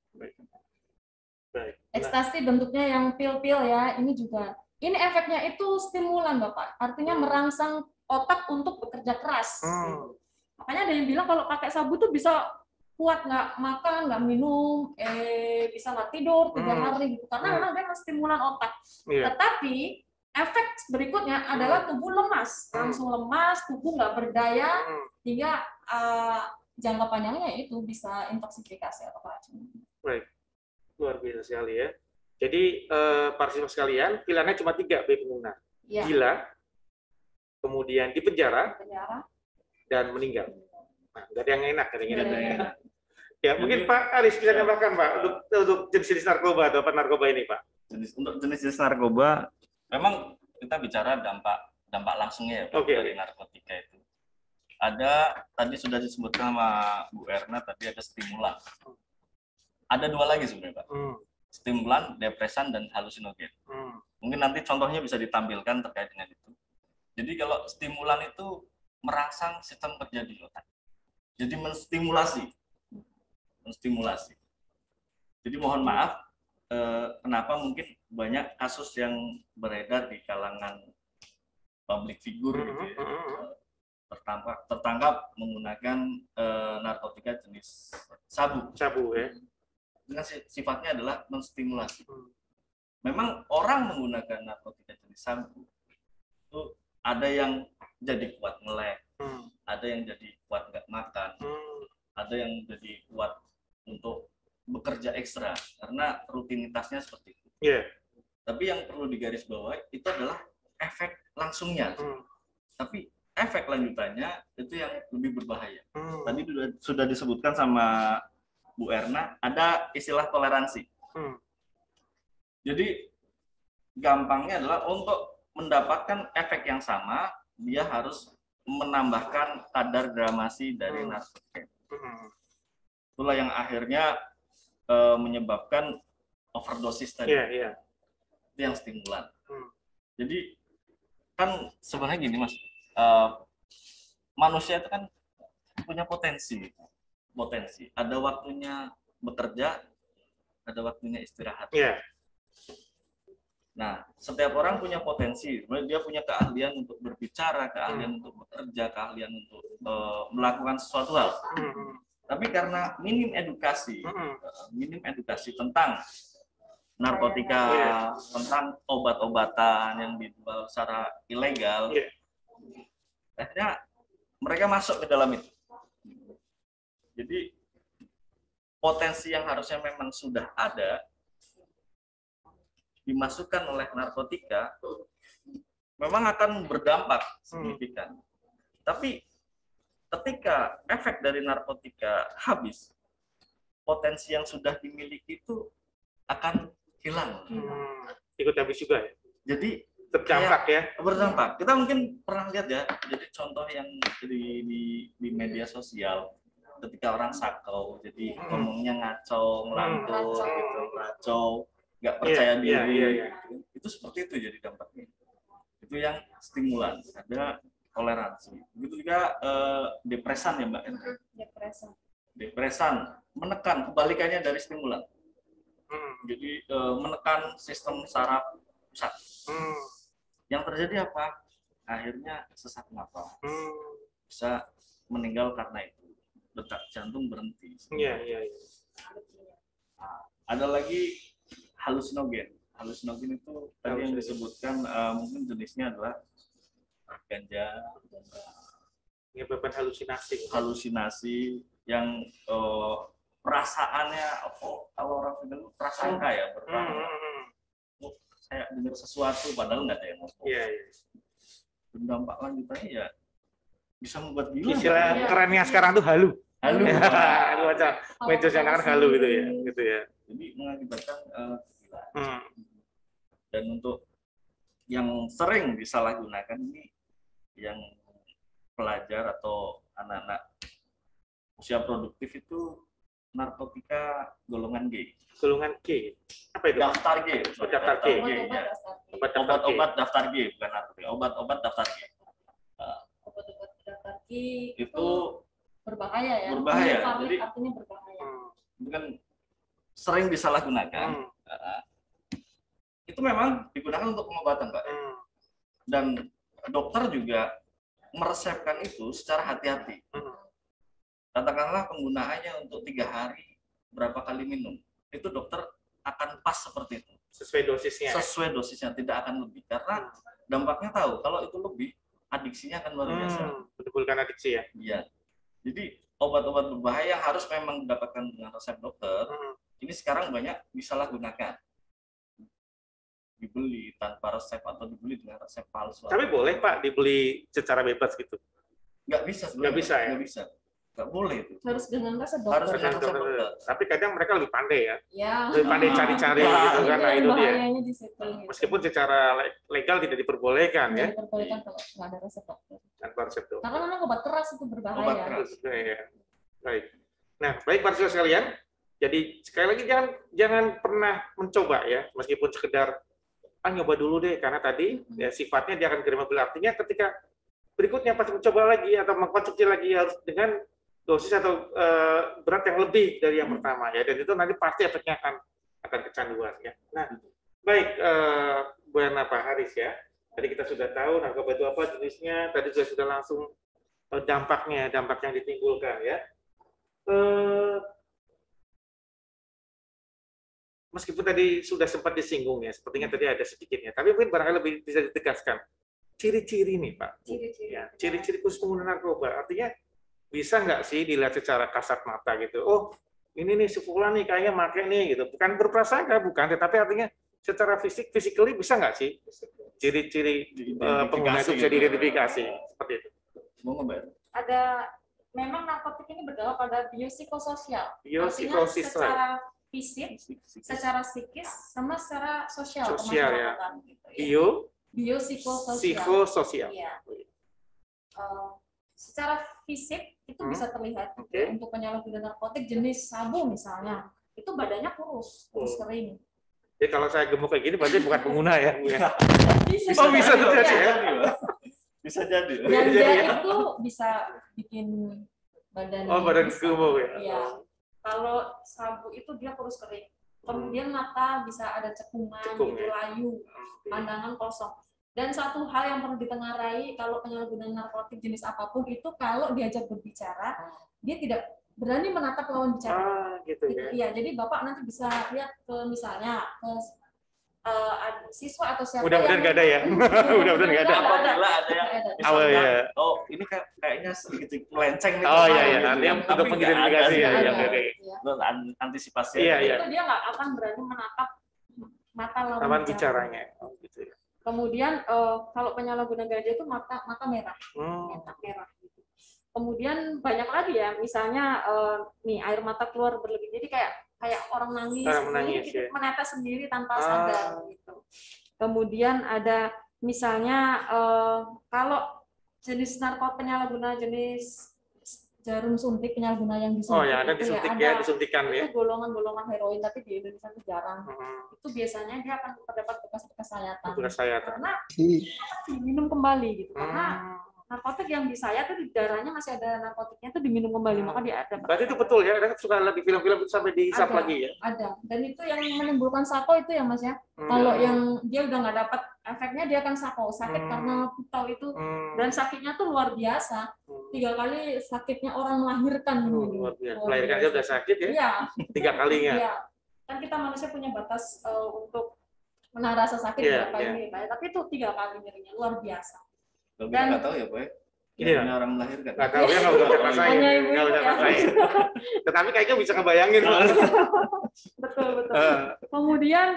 Ekstasi bentuknya yang pil-pil ya, ini juga. Ini efeknya itu stimulan Bapak, artinya merangsang otak untuk bekerja keras. Makanya ada yang bilang kalau pakai sabu tuh bisa kuat nggak makan, nggak minum, bisa nggak tidur 3 hari gitu, karena memang dia stimulan otak. Tetapi efek berikutnya adalah tubuh lemas, langsung lemas, tubuh nggak berdaya, hingga jangka panjangnya itu bisa intoksifikasi atau racun. Baik. Luar biasa sekali ya. Jadi partisipasi sekalian, pilihannya cuma 3 B pengguna. Ya. Gila, kemudian di penjara, dan meninggal. Nah, nggak ada yang enak katanya. Ya, mungkin Pak Aris bisa tambahkan Pak untuk jenis-jenis narkoba atau apa narkoba ini Pak. Untuk jenis-jenis narkoba, memang kita bicara dampak langsungnya ya dari narkotika itu. Ada tadi sudah disebutkan sama Bu Erna tadi ada stimulan. Ada 2 lagi sebenarnya Pak. Stimulan, depresan, dan halusinogen. Mungkin nanti contohnya bisa ditampilkan terkait dengan itu. Jadi kalau stimulan itu merangsang sistem kerja di otak. Jadi menstimulasi. Jadi mohon maaf, kenapa mungkin banyak kasus yang beredar di kalangan public figure gitu ya, tertangkap menggunakan narkotika jenis sabu ya. Dengan sifatnya adalah menstimulasi. Memang orang menggunakan narkotika jenis sabu itu ada yang jadi kuat melek, ada yang jadi kuat nggak makan, ada yang jadi kuat untuk bekerja ekstra karena rutinitasnya seperti itu. Tapi yang perlu digarisbawahi itu adalah efek langsungnya. Tapi efek lanjutannya itu yang lebih berbahaya. Tadi sudah disebutkan sama Bu Erna, ada istilah toleransi. Jadi gampangnya adalah untuk mendapatkan efek yang sama, dia harus menambahkan kadar gramasi dari narkotika. Itulah yang akhirnya menyebabkan overdosis tadi. Itu yang stimulan. Jadi kan sebenarnya gini Mas, manusia itu kan punya potensi. Ada waktunya bekerja, ada waktunya istirahat. Nah, setiap orang punya potensi. Dia punya keahlian untuk berbicara, keahlian untuk bekerja, keahlian untuk melakukan sesuatu hal. Tapi karena minim edukasi tentang narkotika, tentang obat-obatan yang dijual secara ilegal, akhirnya mereka masuk ke dalam itu. Jadi potensi yang harusnya memang sudah ada dimasukkan oleh narkotika memang akan berdampak signifikan. Tapi ketika efek dari narkotika habis, potensi yang sudah dimiliki itu akan hilang. Ikut habis juga ya? Jadi terdampak ya? Berdampak. Kita mungkin pernah lihat ya, jadi contoh yang di media sosial, ketika orang sakau, jadi ngomongnya ngaco, ngelantur, gitu, ngaco, nggak percaya diri, itu seperti itu jadi dampaknya. Itu yang stimulan, ada toleransi. Begitu juga depresan ya Mbak. Depresan menekan, kebalikannya dari stimulan. Jadi menekan sistem saraf pusat. Yang terjadi apa? Akhirnya sesak napas. Bisa meninggal karena itu. Detak jantung berhenti. Nah, Ada lagi halusinogen. Halusinogen itu tadi yang disebutkan mungkin jenisnya adalah ganja, Menyebabkan halusinasi. halusinasi yang perasaannya kalau orang bilang prasangka ya, oh, saya dengar sesuatu padahal nggak ada yang ngomong. Iya, iya. Dan dampak lanjutannya ya bisa membuat gila. Istilah Iya. kerennya sekarang tuh halu. Halu. Halu aja. Media kan halu gitu ya, gitu ya. Jadi mengakibatkan kegilaan. Hmm. Dan untuk yang sering disalahgunakan ini yang pelajar atau anak-anak usia produktif itu narkotika golongan G. Golongan G. Apa itu? Daftar G. Oh, daftar G. ya. Obat daftar G. Obat-obat daftar G, bukan narkotika. Obat-obat daftar G. Obat-obat daftar G Itu berbahaya ya. berbahaya. Valid Jadi artinya berbahaya. itu kan sering disalahgunakan. Itu memang digunakan untuk pengobatan, Pak. Dan dokter juga meresepkan itu secara hati-hati. Katakanlah penggunaannya untuk 3 hari, berapa kali minum. Itu dokter akan pas seperti itu. Sesuai dosisnya. Sesuai dosisnya, tidak akan lebih. Karena dampaknya tahu, kalau itu lebih, adiksinya akan luar biasa. Menimbulkan adiksi ya. Iya. Jadi obat-obat berbahaya harus memang didapatkan dengan resep dokter. Ini sekarang banyak disalahgunakan. Dibeli tanpa resep atau dibeli dengan resep palsu. Tapi boleh Pak dibeli secara bebas gitu. Nggak bisa sebenarnya. Nggak bisa ya? Nggak bisa. Nggak boleh itu. Harus dengan resep Harus dokter. dengan resep dokter. Tapi kadang mereka lebih pandai ya. Ya. Lebih pandai cari-cari Nah, gitu kan. Nah, itu dia. bahayanya di situ. Gitu. Meskipun secara legal tidak diperbolehkan ya. Diperbolehkan kalau nggak ada resep dokter. Tanpa resep dokter. Karena memang obat keras itu berbahaya. Obat keras. Ya. Baik. Nah, baik para siswa sekalian. Jadi sekali lagi jangan pernah mencoba ya, meskipun sekedar nyoba dulu deh, karena tadi ya sifatnya dia akan grammable, artinya ketika berikutnya pas mencoba lagi atau mengkonsumsi lagi harus dengan dosis atau berat yang lebih dari yang pertama ya, dan itu nanti pasti efeknya akan kecanduan ya. Nah, baik Bu Erna, Pak Haris ya, tadi kita sudah tahu narkoba itu apa jenisnya, tadi sudah langsung dampak yang ditimbulkan ya. Meskipun tadi sudah sempat disinggung ya, sepertinya tadi ada sedikitnya, tapi mungkin barangkali lebih bisa ditegaskan. Ciri-ciri nih Pak. Ciri-ciri. Ya, ciri-ciri khusus pengguna narkoba. Artinya bisa nggak sih dilihat secara kasat mata gitu? Oh, ini nih si Fulan nih kayaknya make nih gitu. Bukan berprasangka, bukan, tetapi artinya secara physically bisa nggak sih ciri-ciri pengguna itu bisa diidentifikasi seperti itu? Mau ngebayar? Ada memang narkotik ini berdampak pada biopsikososial. Biopsikosis, Artinya secara fisik, secara psikis, sama secara sosial. Sosial ya. Gitu, biopsikososial. Psikososial. Iya. Secara fisik itu bisa terlihat Oke. untuk penyalahgunaan narkotik jenis sabu misalnya, itu badannya kurus kering. Jadi kalau saya gemuk kayak gini berarti bukan pengguna ya. Bu, ya? Bisa, Oh, bisa jadi, jadi ya. ya. Bisa jadi. Dan Jadi, dia ya. itu bisa bikin badan. Oh, badan bisa. gemuk ya. Iya. Kalau sabu itu dia kurus kering. Kemudian mata bisa ada cekungan, Cekung, gitu, ya. layu, pandangan kosong. Dan satu hal yang perlu ditengarai kalau penyalahgunaan narkotik jenis apapun itu kalau diajak berbicara, dia tidak berani menatap lawan bicara. Gitu ya. Iya, jadi Bapak nanti bisa lihat ke misalnya ke siswa atau siapa Mudah-mudahan nggak ada ya. Mudah-mudahan nggak ada. Apabila ada yang Awal misalkan, ya. oh ini kayaknya sedikit melenceng nih. Oh kemana iya iya, gitu. artinya Tapi untuk nggak mengidentifikasi ada, ya. nggak Iya, ada. oke. Untuk antisipasi. Iya, aja. iya. Itu dia nggak akan berani menatap mata Lawan bicaranya. Oh, gitu ya. Kemudian kalau penyalahguna ganja itu mata merah, mata merah. Gitu. Kemudian banyak lagi ya, misalnya nih air mata keluar berlebih, jadi kayak orang nangis, Ya. menetes sendiri tanpa sadar. Gitu. Kemudian ada misalnya kalau jenis narkoba penyalahguna jenis jarum suntik penyalahguna yang disuntik. Oh ya, ada disuntik ya, disuntikan ya. Itu golongan-golongan heroin, tapi di Indonesia itu jarang. Itu biasanya dia akan terdapat bekas-bekas sayatan. Bekas sayatan. Karena diminum kembali gitu. Karena narkotik yang disayat itu di darahnya masih ada narkotiknya itu diminum kembali, maka dia ada. Berarti itu betul ya, ada suka lagi film-film itu sampai dihisap Ada. lagi ya. Ada. Dan itu yang menimbulkan sako itu ya Mas ya. Kalau yang dia udah nggak dapat efeknya dia akan sako, sakit karena tahu itu. Dan sakitnya tuh luar biasa. 3 kali sakitnya orang melahirkan. Luar biasa. Melahirkan aja udah sakit ya. Iya. 3 kalinya. Iya. kan kita manusia punya batas untuk menahan rasa sakit Iya, berapa ini, Pak. Tapi itu 3 kali nyerinya, luar biasa. Kalau kita Dan- nggak tahu ya, Pak. Iya. Yang orang melahirkan. Nggak tahu ya, nggak bisa rasain. Hanya ibu-ibu Nggak bisa ya. rasain. Tetapi kayaknya bisa ngebayangin. Pak. Betul. Eh, Kemudian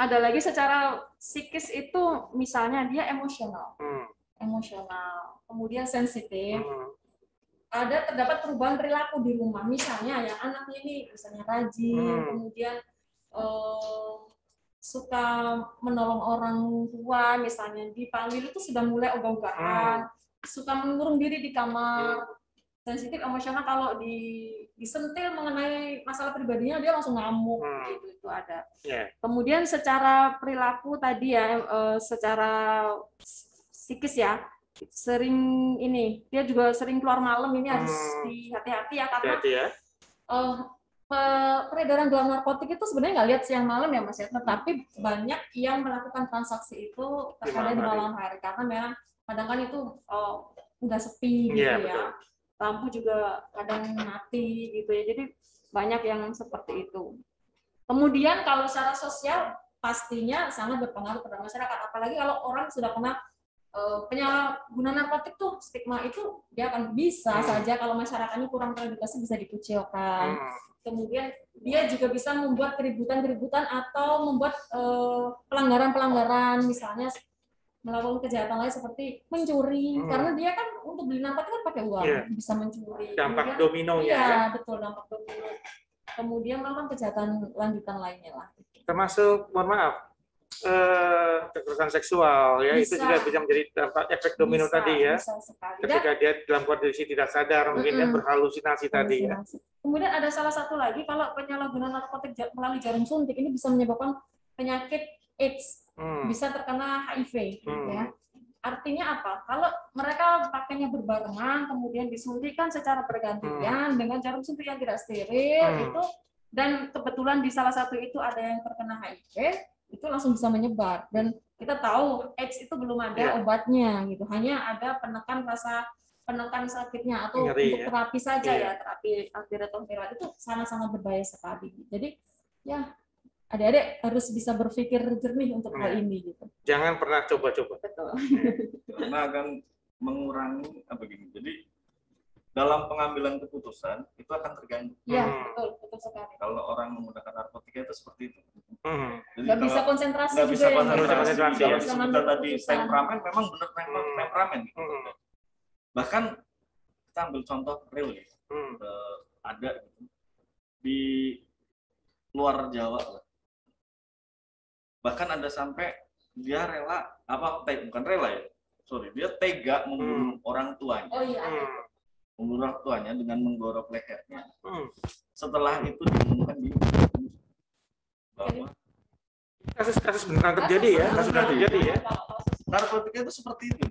ada lagi secara psikis itu misalnya dia emosional, kemudian sensitif. Terdapat perubahan perilaku di rumah, misalnya yang anaknya ini misalnya rajin, kemudian suka menolong orang tua, misalnya dipanggil itu sudah mulai ogah-ogahan, suka mengurung diri di kamar, sensitif emosional, kalau disentil mengenai masalah pribadinya dia langsung ngamuk, gitu, itu ada. Kemudian secara perilaku tadi ya, secara psikis ya, sering ini dia juga sering keluar malam, ini harus hati-hati ya, karena peredaran gelap narkotik itu sebenarnya nggak lihat siang malam ya Mas ya, tetapi banyak yang melakukan transaksi itu terkadang di malam hari, karena memang kadang kan itu udah sepi gitu ya, betul. Lampu juga kadang mati gitu ya, jadi banyak yang seperti itu. Kemudian kalau secara sosial pastinya sangat berpengaruh pada masyarakat, apalagi kalau orang sudah kena penyalahgunaan narkotik tuh, stigma itu dia akan bisa saja kalau masyarakatnya kurang teredukasi bisa dikucilkan. Kemudian dia juga bisa membuat keributan-keributan atau membuat pelanggaran-pelanggaran, misalnya melakukan kejahatan lain seperti mencuri, karena dia kan untuk beli narkotik kan pakai uang, bisa mencuri. Dampak dominonya. Iya, betul, dampak domino. Kemudian melakukan kejahatan lanjutan lainnya lah. Termasuk, mohon maaf, kekerasan seksual ya, itu juga bisa menjadi dampak efek domino tadi ya. Ketika dia dalam kondisi tidak sadar, mungkin dia berhalusinasi tadi ya. Kemudian ada salah satu lagi, kalau penyalahgunaan narkotik melalui jarum suntik ini bisa menyebabkan penyakit AIDS, bisa terkena HIV ya. Artinya apa? Kalau mereka pakainya berbarengan, kemudian disuntikan secara bergantian dengan jarum suntik yang tidak steril itu, dan kebetulan di salah satu itu ada yang terkena HIV, itu langsung bisa menyebar. Dan kita tahu AIDS itu belum ada obatnya gitu, hanya ada penekan sakitnya atau Ngeri, untuk terapi saja ya, terapi antiretroviral itu sangat-sangat berbahaya sekali. Jadi ya adik-adik harus bisa berpikir jernih untuk hal ini gitu. Jangan pernah coba-coba. Betul. Karena akan mengurangi gini. Jadi dalam pengambilan keputusan itu akan terganggu. Iya, betul sekali. Kalau orang menggunakan narkotika itu seperti itu. Jadi nggak bisa konsentrasi nggak bisa juga konsentrasi. Ya. Kalau disebutkan tadi temperamen, memang benar temperamen. Gitu. Bahkan kita ambil contoh real ya. Ada gitu, di luar Jawa lah. Bahkan ada sampai dia rela bukan rela ya. Dia tega membunuh orang tuanya. Oh iya, ada. Membunuh orang tuanya dengan menggorok lehernya. Setelah itu diumumkan di bahwa kasus beneran terjadi ya, kasus beneran terjadi ya. Narkotika itu seperti itu,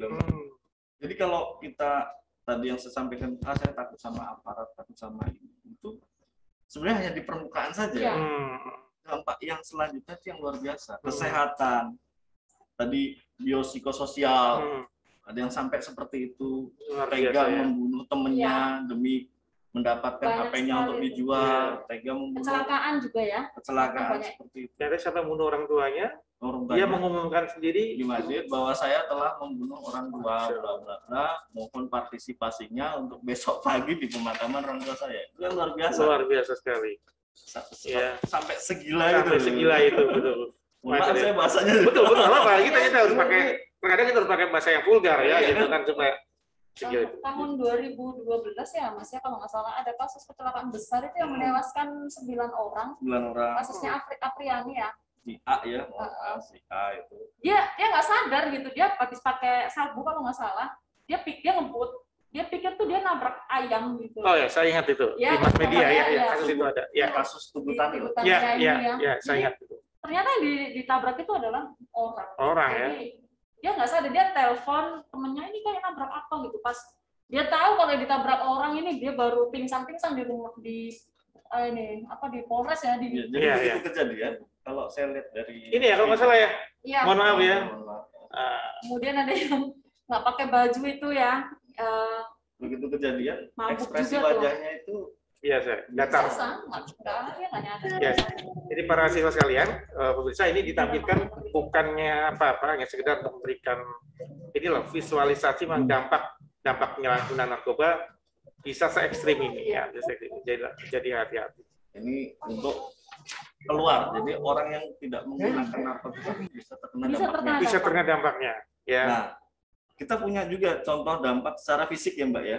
Jadi kalau kita tadi yang saya sampaikan, saya takut sama aparat, takut sama itu sebenarnya hanya di permukaan saja. Dampak yang selanjutnya yang luar biasa. Kesehatan, tadi biopsikososial, ada yang sampai seperti itu, tega membunuh temennya demi mendapatkan HP-nya untuk dijual, tega membunuh. Kecelakaan juga ya. Kecelakaan seperti itu. Ternyata sampai membunuh orang tuanya, dia mengumumkan sendiri di masjid bahwa saya telah membunuh orang tua, bla bla bla, mohon partisipasinya untuk besok pagi di pemakaman orang tua saya. Itu kan luar biasa. Luar biasa sekali. Sampai segila itu. Segila itu, betul. Maaf saya bahasanya. Betul, apa kita harus pakai, kadang kita harus pakai bahasa yang vulgar ya, gitu kan supaya tahun 2012 ya Mas ya, kalau nggak salah ada kasus kecelakaan besar itu yang menewaskan 9 orang. 9 orang. Kasusnya Apriani ya. Si A ya, si A itu. Dia nggak sadar gitu, dia habis pakai sabu kalau nggak salah, dia ngebut, dia pikir tuh dia nabrak ayam gitu. Oh ya, saya ingat itu di mas media ya, kasus itu ada. Ya, kasus tubutan itu. Ya, saya ingat itu. Ternyata yang ditabrak itu adalah orang. Orang ya. Dia nggak sadar, dia telepon temennya, ini kayak nabrak apa gitu. Pas dia tahu kalau ditabrak orang ini, dia baru pingsan-pingsan di rumah di Polres ya. Jadi begitu kejadian. Kalau saya lihat dari ini ya, kalau nggak salah ya. Iya. Mohon maaf ya. Kemudian ada yang nggak pakai baju itu ya. Begitu kejadian, Mabuk ekspresi juga wajahnya itu biasa, datar. Sama, nggak nyadar. Ya, jadi para siswa sekalian, pemirsa ini ditampilkan bukannya apa-apa, hanya sekedar untuk memberikan inilah visualisasi dampak penyalahgunaan narkoba bisa se ekstrim ini ya, jadi hati-hati. Ini untuk keluar, jadi orang yang tidak menggunakan narkotika bisa terkena dampaknya. Bisa terkena dampaknya. Ya. Nah, kita punya juga contoh dampak secara fisik ya Mbak ya.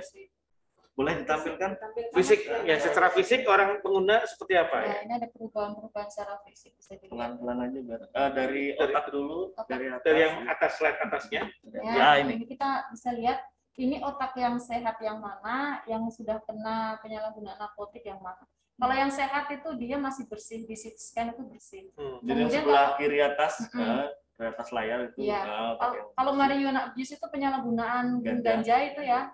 Boleh ditampilkan? Fisik, ya secara fisik orang pengguna seperti apa ya? Nah, ini ada perubahan-perubahan secara fisik bisa dilihat. Pelan-pelan aja Mbak. Dari otak dulu, dari atas. Dari yang atas, slide atasnya. Ya, ini kita bisa lihat ini otak yang sehat yang mana, yang sudah kena penyalahgunaan narkotik yang mana. Kalau yang sehat itu dia masih bersih, di CT scan itu bersih. Jadi yang sebelah kiri atas, di atas layar itu. Iya. Kalau marijuana abuse itu penyalahgunaan ganja itu ya,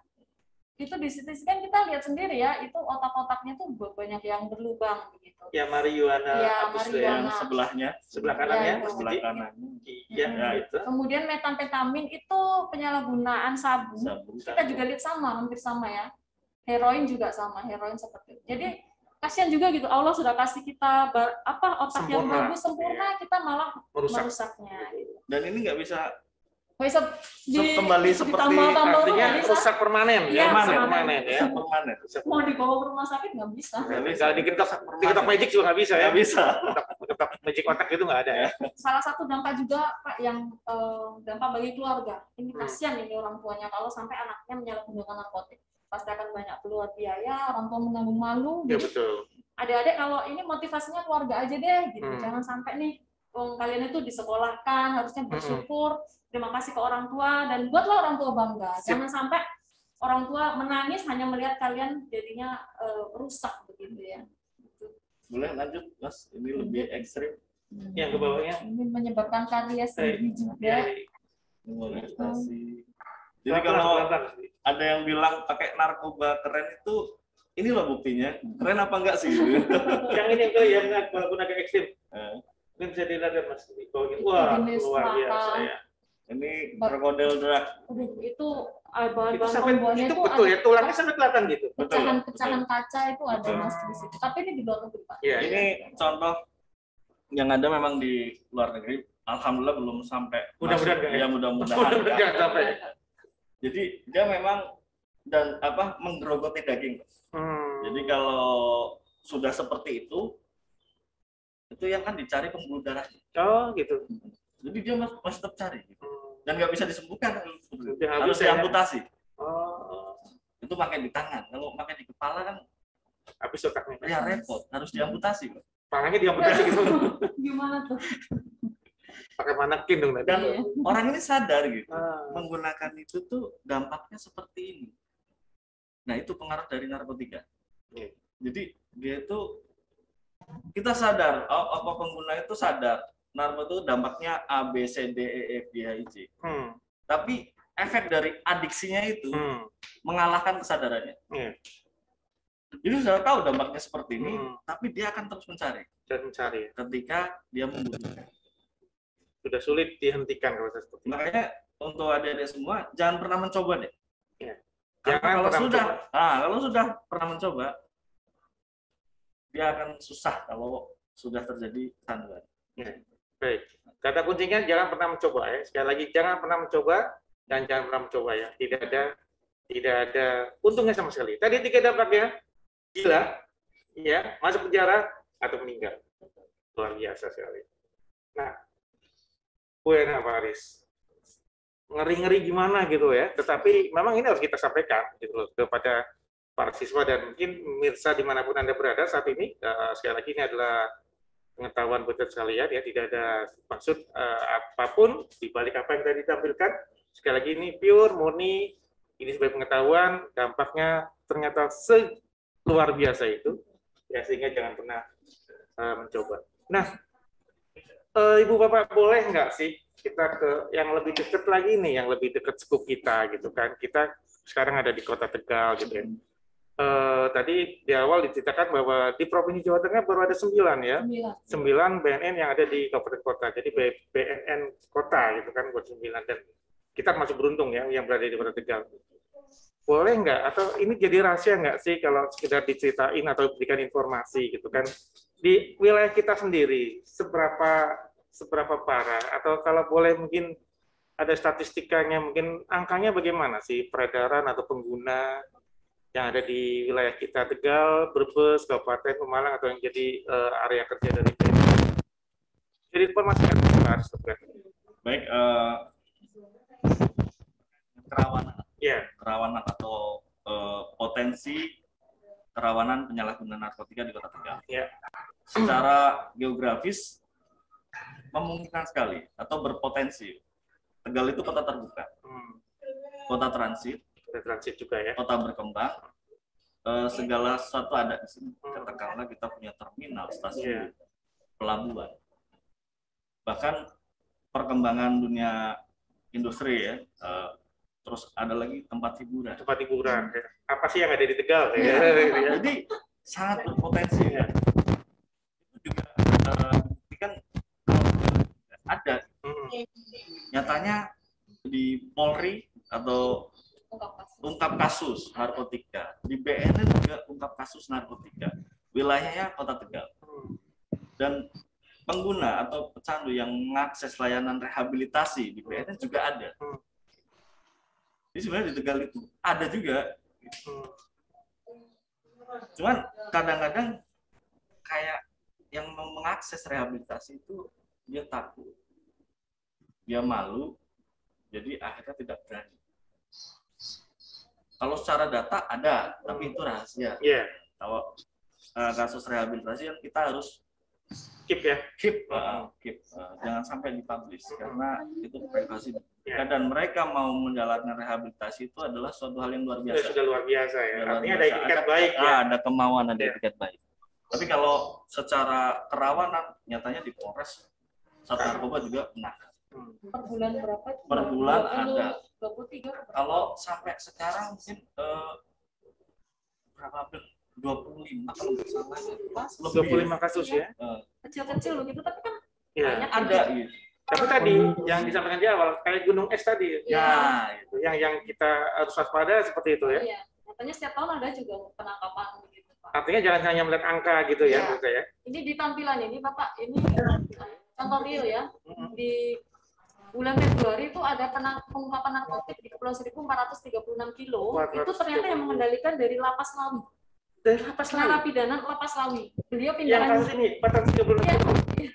itu di CT scan kita lihat sendiri ya, itu otak-otaknya tuh banyak yang berlubang begitu. Ya marijuana abuse marijuana. Yang sebelahnya, sebelah kanannya, Ya, sebelah kanannya. Iya, Ya, itu. Kemudian metamfetamin itu penyalahgunaan sabu. Kita juga lihat sama, hampir sama ya. Heroin juga sama, heroin seperti itu. Jadi kasihan juga gitu, Allah sudah kasih kita otak yang bagus sempurna, kita malah merusaknya. Gitu. Dan ini nggak bisa kembali seperti artinya rusak permanen, ya, permanen ya. permanen. Mau dibawa ke rumah sakit nggak bisa. Kalau diketok magic juga nggak bisa ya. Nggak bisa. Ketok magic otak itu nggak ada ya. Salah satu dampak juga Pak yang dampak bagi keluarga. Ini kasihan ini orang tuanya kalau sampai anaknya menyalahgunakan narkotik. Pasti akan banyak keluar biaya, orang tua menanggung malu. Ya betul. Adik-adik kalau ini motivasinya keluarga aja deh, gitu. Jangan sampai nih kalian itu disekolahkan, harusnya bersyukur, terima kasih ke orang tua dan buatlah orang tua bangga. Jangan sampai orang tua menangis hanya melihat kalian jadinya rusak begitu ya. Boleh lanjut Mas, ini lebih ekstrim. Yang ke bawahnya. Ini menyebabkan karies gigi juga. Molestasi. Jadi kalau ada yang bilang pakai narkoba keren itu, ini loh buktinya. Keren apa enggak sih? Yang ini yang walaupun agak ekstrim. Ini bisa dilihat ya Mas. Wah, luar biasa ya. Ini krokodil drug. Itu bahan-bahan pembuahannya itu betul ya, tulangnya sampai kelihatan gitu. Pecahan kaca itu ada Mas di situ. Tapi ini di luar negeri Pak. Ya, ini contoh yang ada memang di luar negeri. Alhamdulillah belum sampai. Mudah-mudahan ya, mudah-mudahan jangan sampai. Jadi dia memang menggerogoti daging. Jadi kalau sudah seperti itu yang kan dicari pembuluh darahnya. Oh gitu. Jadi dia masih tetap cari. Gitu. Dan nggak bisa disembuhkan. Harus diamputasi. Oh. Itu pakai di tangan. Kalau pakai di kepala kan habis otaknya. Ya repot. Harus diamputasi. Tangannya diamputasi gitu. Gimana tuh? Pakai manekin dong. Dan orang ini sadar gitu. Menggunakan itu tuh dampaknya seperti ini. Nah itu pengaruh dari narkotika. Jadi dia itu kita sadar, apa pengguna itu sadar narkotika itu dampaknya A, B, C, D, E, F, G, H, I, J. Tapi efek dari adiksinya itu mengalahkan kesadarannya. Jadi sudah tahu dampaknya seperti ini, tapi dia akan terus mencari. Ketika dia membutuhkan. Sudah sulit dihentikan kalau seperti itu. Makanya untuk adik-adik semua jangan pernah mencoba deh. Ya. Kalau sudah pernah mencoba, dia akan susah kalau sudah terjadi kecanduan. Ya. Baik. Kata kuncinya jangan pernah mencoba ya. Sekali lagi jangan pernah mencoba dan jangan pernah mencoba ya. Tidak ada untungnya sama sekali. Tadi 3 dampaknya gila, ya, masuk penjara atau meninggal. Luar biasa sekali. Nah, Buena Faris, ngeri-ngeri gimana gitu ya. Tetapi memang ini harus kita sampaikan gitu loh kepada para siswa dan mungkin pemirsa dimanapun Anda berada saat ini. Sekali lagi ini adalah pengetahuan buat sekalian ya, tidak ada maksud apapun di balik apa yang tadi ditampilkan. Sekali lagi ini pure, murni, ini sebagai pengetahuan, dampaknya ternyata luar biasa itu, ya sehingga jangan pernah mencoba. Nah, Ibu Bapak boleh nggak sih kita ke yang lebih dekat lagi nih, yang lebih dekat skup kita gitu kan? Kita sekarang ada di Kota Tegal gitu ya. Tadi di awal diceritakan bahwa di Provinsi Jawa Tengah baru ada 9 ya, 9 BNN yang ada di kabupaten kota. Jadi BNN kota gitu kan buat 9 dan kita masuk beruntung ya yang berada di Kota Tegal. boleh nggak atau ini jadi rahasia nggak sih kalau sekedar diceritain atau berikan informasi gitu kan di wilayah kita sendiri seberapa parah atau kalau boleh mungkin ada statistikanya mungkin angkanya bagaimana sih peredaran atau pengguna yang ada di wilayah kita Tegal, Brebes, Kabupaten Pemalang atau yang jadi area kerja dari BNN. Jadi informasikan Mas. Baik, kerawanan. Ya. Kerawanan atau potensi kerawanan penyalahgunaan narkotika di Kota Tegal. Ya. Secara geografis memungkinkan sekali atau berpotensi. Tegal itu kota terbuka, kota transit juga ya. Kota berkembang, segala sesuatu ada di sini. Katakanlah kita punya terminal, stasiun, pelabuhan, bahkan perkembangan dunia industri ya. Terus ada lagi tempat hiburan. Tempat hiburan. Apa sih yang ada di Tegal? Ya. Jadi sangat berpotensi ya. Itu juga dibuktikan ada. Nyatanya di Polri atau ungkap kasus narkotika, di BNN juga ungkap kasus narkotika. Wilayahnya Kota Tegal. Dan pengguna atau pecandu yang mengakses layanan rehabilitasi di BNN juga ada. Jadi sebenarnya di Tegal itu ada juga. Cuman kadang-kadang kayak yang mau mengakses rehabilitasi itu dia takut, dia malu, jadi akhirnya tidak berani. Kalau secara data ada, tapi itu rahasia. Kalau kasus rehabilitasi kan kita harus keep. Jangan sampai dipublish karena itu privasi. Dan mereka mau menjalankan rehabilitasi itu adalah suatu hal yang luar biasa. Sudah luar biasa ya. Artinya ada etiket baik ya. Ada kemauan, ada etiket baik. Tapi kalau secara kerawanan, nyatanya di Polres Sat Narkoba juga menangkap. Per bulan berapa? Per bulan ada. 23. Kalau sampai sekarang mungkin berapa? 25 kalau nggak salah. 25 kasus ya. Kecil-kecil begitu, tapi kan banyak ada gitu. Tapi tadi yang disampaikan di awal kayak gunung es tadi. Ya, itu yang kita harus waspada seperti itu ya. Iya. Katanya setiap tahun ada juga penangkapan begitu, Pak. Artinya jangan hanya melihat angka gitu ya, gitu ya. Ini di tampilannya ini Bapak, ini contoh real ya. Di bulan Februari itu ada pengungkapan narkotik di Kepulauan Seribu 436 kilo. Itu ternyata yang mengendalikan dari Lapas Lawi. Dari Lapas Lawi. Narapidana Lapas Lawi. Beliau pindahan. Yang kasus ini 436 kilo.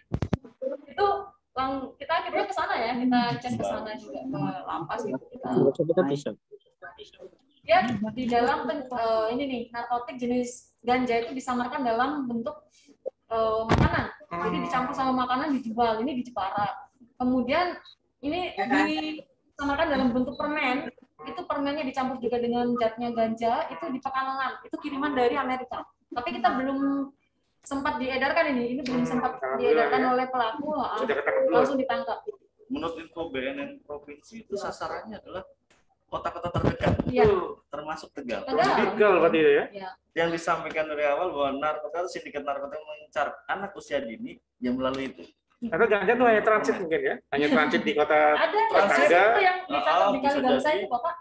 Itu kita akhirnya ke sana ya, kita cek ke sana juga ke lapas itu. Kita bisa. Ya di dalam ini nih narkotik jenis ganja itu disamarkan dalam bentuk makanan. Jadi dicampur sama makanan dijual. Ini di Jepara. Kemudian ini disamarkan dalam bentuk permen. Itu permennya dicampur juga dengan zatnya ganja. Itu di Pekalongan. Itu kiriman dari Amerika. Tapi kita belum sempat diedarkan ini belum sempat diedarkan oleh pelaku, langsung ditangkap. Menurut info BNN provinsi itu sasarannya adalah kota-kota terdekat, termasuk Tegal. Tegal berarti ya. Yang disampaikan dari awal bahwa narkotika sindikat narkotika mengincar anak usia dini yang melalui itu. Atau jangan-jangan itu hanya transit mungkin ya, hanya transit di kota transit itu yang ditangkap di Kalibangsa itu Bapak.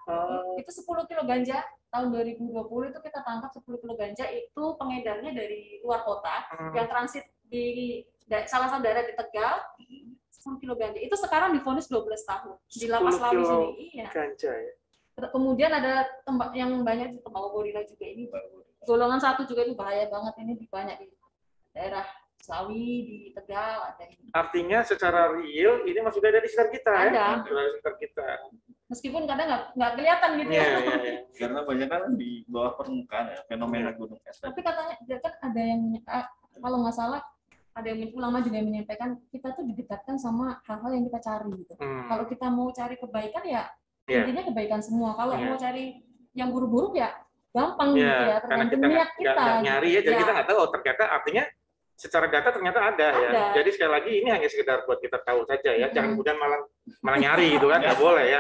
Itu 10 kilo ganja tahun 2020 itu kita tangkap 10 kilo ganja itu pengedarnya dari luar kota yang transit di salah satu daerah di Tegal 10 kilo ganja. Itu sekarang divonis 12 tahun di Lapas Lawi sini. Iya. Ganja ya. Kemudian ada tempat yang banyak di Tembakau Gorila juga ini. Golongan 1 juga itu bahaya banget ini banyak di daerah Slawi, di Tegal ada ini. Artinya secara real ini masih ada di sekitar kita ya? Ada di sekitar kita. Meskipun kadang nggak kelihatan gitu ya. Karena banyak kan di bawah permukaan ya, fenomena gunung es. Tapi katanya kan ada yang kalau nggak salah ada yang ulama juga yang menyampaikan kita tuh didekatkan sama hal-hal yang kita cari gitu. Kalau kita mau cari kebaikan ya intinya kebaikan semua. Kalau mau cari yang buruk-buruk ya gampang gitu ya. Tergantung niat kita. Nyari ya, jadi kita nggak tahu. Ternyata artinya secara data ternyata ada ya. Jadi sekali lagi ini hanya sekedar buat kita tahu saja ya. Jangan kemudian malah nyari gitu kan, nggak boleh ya.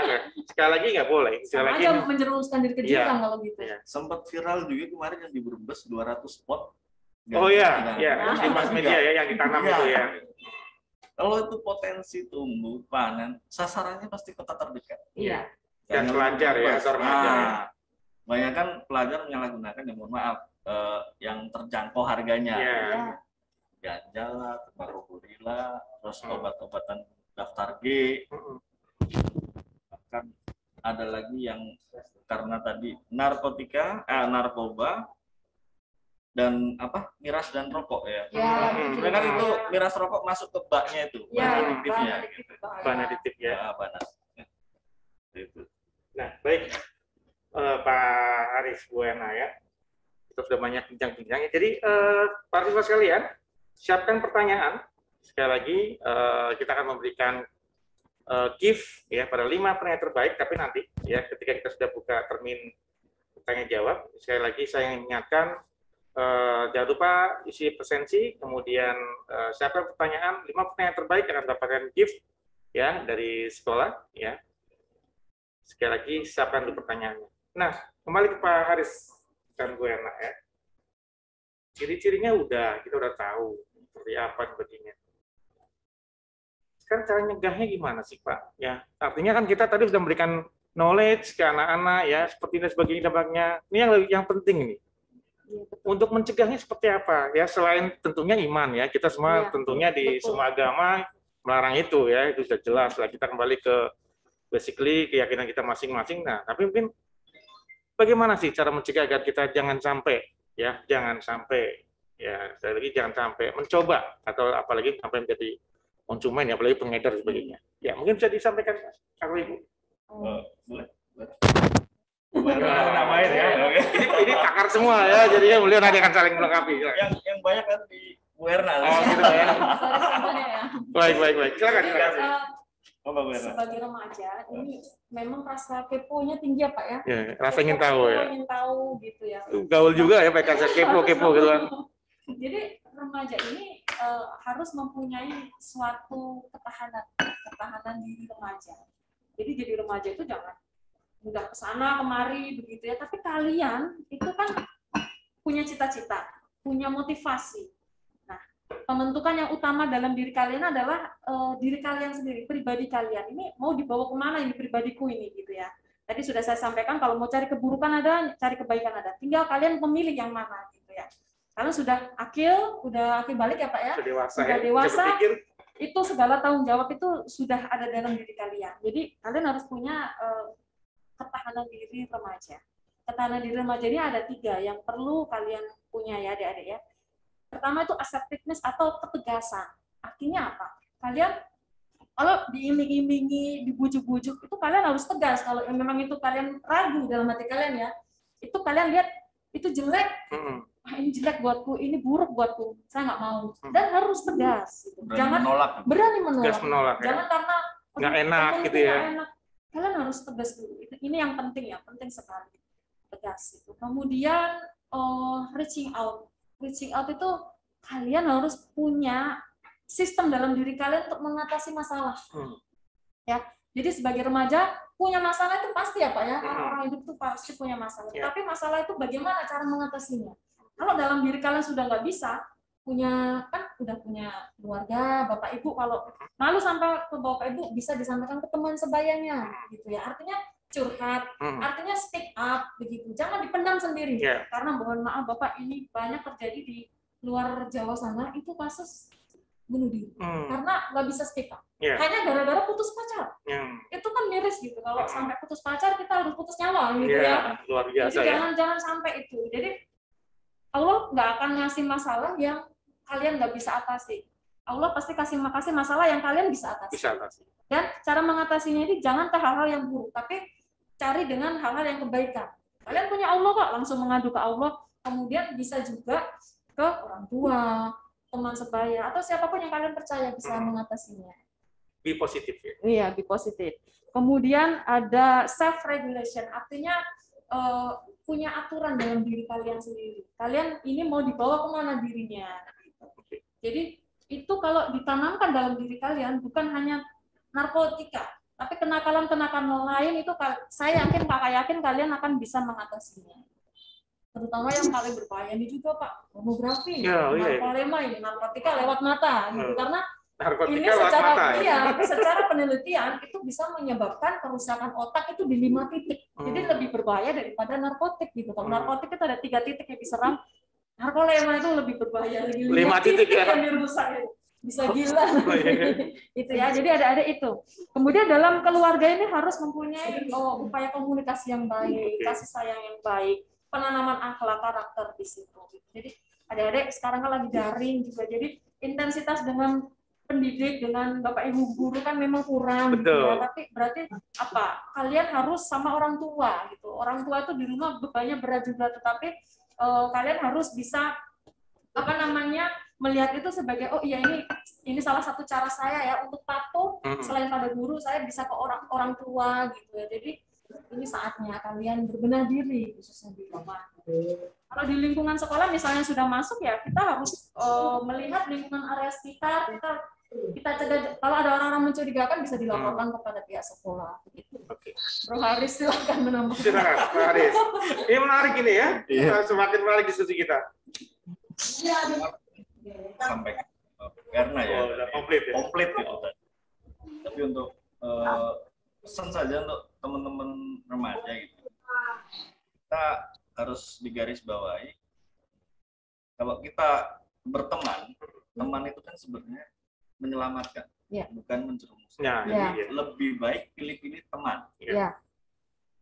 Sekali lagi nggak boleh. Sekali lagi menjerumuskan diri ke jurang kalau gitu. Sempat viral juga kemarin yang di Brebes 200 spot. Oh iya, di mass media ya yang ditanam itu ya. Kalau itu potensi tumbuh panen, sasarannya pasti kota terdekat. Iya. Dan pelajar ya, remaja. Kebanyakan pelajar menyalahgunakan, ya mohon maaf, yang terjangkau harganya. Ya. Ganja lah, tembakau gorila, terus obat-obatan daftar G. Bahkan ada lagi yang karena tadi narkoba dan miras dan rokok ya. Sebenarnya kan itu miras rokok masuk ke baknya itu, bahan aditifnya. Bahan aditif ya. Itu. Nah, baik Pak Aris Buena ya. Kita sudah banyak bincang-bincangnya. Jadi para siswa sekalian, siapkan pertanyaan. Sekali lagi kita akan memberikan gift ya pada 5 pertanyaan terbaik, tapi nanti ya ketika kita sudah buka termin tanya jawab, sekali lagi saya ingatkan jangan lupa isi presensi, kemudian siapkan pertanyaan, 5 pertanyaan terbaik akan mendapatkan gift ya dari sekolah ya. Sekali lagi siapkan dulu pertanyaannya. Nah, kembali ke Pak Haris dan Bu Erna ya. Ciri-cirinya kita udah tahu seperti apa sebagainya. Sekarang cara nyegahnya gimana sih Pak? Ya, artinya kan kita tadi sudah memberikan knowledge ke anak-anak ya, seperti ini sebagainya dampaknya. Ini yang penting nih. Untuk mencegahnya seperti apa? Ya selain tentunya iman ya, kita semua tentunya di semua agama melarang itu ya, itu sudah jelas lah. Kita kembali ke basically keyakinan kita masing-masing. Nah, tapi mungkin bagaimana sih cara mencegah agar kita jangan sampai sekali lagi jangan sampai mencoba atau apalagi sampai menjadi konsumen ya, apalagi pengedar dan sebagainya. Ya, mungkin bisa disampaikan Kakak Ibu. Boleh. Namain ya. Ini pakar semua ya, jadinya beliau nanti akan saling melengkapi. Yang banyak kan di Bu Erna. Oh, gitu ya. Baik. Silakan. Sebagai remaja, ini memang rasa keponya tinggi ya Pak ya? Ya, rasa ingin tahu ya. Ingin tahu gitu ya. Gaul juga ya Pak, rasa kepo gitu kan. Jadi remaja ini harus mempunyai suatu ketahanan diri remaja. Jadi jadi remaja itu jangan mudah kesana kemari begitu ya. Tapi kalian itu kan punya cita-cita, punya motivasi. Nah, pembentukan yang utama dalam diri kalian adalah diri kalian sendiri, pribadi kalian. Ini mau dibawa kemana ini pribadiku ini gitu ya. Tadi sudah saya sampaikan kalau mau cari keburukan ada, cari kebaikan ada. Tinggal kalian memilih yang mana gitu ya. Kalian sudah akil balik ya Pak ya. Sudah dewasa. Itu segala tanggung jawab itu sudah ada dalam diri kalian. Jadi kalian harus punya ketahanan diri remaja. Ketahanan diri remaja ini ada 3 yang perlu kalian punya ya adik-adik ya. Pertama itu assertiveness atau ketegasan. Artinya apa? Kalian kalau diiming-imingi, dibujuk-bujuk itu kalian harus tegas. Kalau memang itu kalian ragu dalam hati kalian ya, itu kalian lihat itu jelek. Ini jelek buatku, ini buruk buatku, saya nggak mau. Dan harus tegas. Gitu. Berani menolak. Jangan karena nggak enak gitu ya. Enak. Kalian harus tegas dulu. Ini yang penting ya, penting sekali. Tegas itu. Kemudian reaching out. Reaching out itu kalian harus punya sistem dalam diri kalian untuk mengatasi masalah. Ya. Jadi sebagai remaja punya masalah itu pasti ya Pak ya. Orang hidup itu pasti punya masalah. Tapi masalah itu bagaimana cara mengatasinya? Kalau dalam diri kalian sudah nggak bisa, udah punya keluarga, bapak ibu, kalau malu sampai ke bapak ibu bisa disampaikan ke teman sebayanya, gitu ya. Artinya curhat, artinya speak up, begitu. Jangan dipendam sendiri, karena mohon maaf bapak ini banyak terjadi di luar Jawa sana itu kasus bunuh diri, karena nggak bisa speak up. Hanya gara-gara putus pacar. Itu kan miris gitu. Kalau sampai putus pacar kita harus putus nyawa, gitu ya. Luar biasa. Jadi jangan sampai itu. Jadi Allah nggak akan ngasih masalah yang kalian nggak bisa atasi. Allah pasti kasih masalah yang kalian bisa atasi. Dan cara mengatasinya ini jangan ke hal-hal yang buruk, tapi cari dengan hal-hal yang kebaikan. Kalian punya Allah kok, langsung mengadu ke Allah. Kemudian bisa juga ke orang tua, teman sebaya, atau siapapun yang kalian percaya bisa mengatasinya. Be positif ya. Iya, be positif. Kemudian ada self regulation, artinya punya aturan dalam diri kalian sendiri. Kalian ini mau dibawa kemana dirinya. Jadi itu kalau ditanamkan dalam diri kalian bukan hanya narkotika, tapi kenakalan-kenakalan lain itu saya yakin, kakak yakin kalian akan bisa mengatasinya. Terutama yang paling berbahaya ini juga Pak, pornografi, narkolema ini, narkotika lewat mata. Gitu. Karena Narkotika ini lewat secara mata, ya? secara penelitian itu bisa menyebabkan kerusakan otak itu di 5 titik. Jadi lebih berbahaya daripada narkotik gitu. Kalau narkotik itu ada 3 titik yang diserang, narkolepsi itu lebih berbahaya, lagi 5 titik ya? yang dirusak itu. Bisa gila. Oh, iya. Itu ya. Jadi ada itu. Kemudian dalam keluarga ini harus mempunyai upaya komunikasi yang baik, kasih sayang yang baik, penanaman akhlak karakter di situ. Jadi adik-adik sekarang kan lagi daring juga. Jadi intensitas dengan pendidik dengan bapak ibu guru kan memang kurang gitu ya. Tapi berarti apa? Kalian harus sama orang tua gitu. Orang tua itu di rumah bebannya berat juga, tetapi kalian harus bisa melihat itu sebagai oh iya ini salah satu cara saya ya untuk patuh selain pada guru saya bisa ke orang tua gitu ya. Jadi ini saatnya kalian berbenah diri khususnya di rumah. Kalau di lingkungan sekolah misalnya sudah masuk ya kita harus melihat lingkungan area sekitar, kita cegah kalau ada orang-orang mencurigakan bisa dilaporkan kepada pihak sekolah. Gitu. Bro Haris silakan menambahkan. Silakan, Pak Haris. Ini menarik ini ya. Semakin menarik diskusi kita. Sampai karena ya komplit gitu. Tapi untuk pesan saja untuk teman-teman remaja gitu, kita harus digarisbawahi kalau kita berteman, teman itu kan sebenarnya menyelamatkan, bukan menjerumuskan. Lebih baik pilih-pilih teman.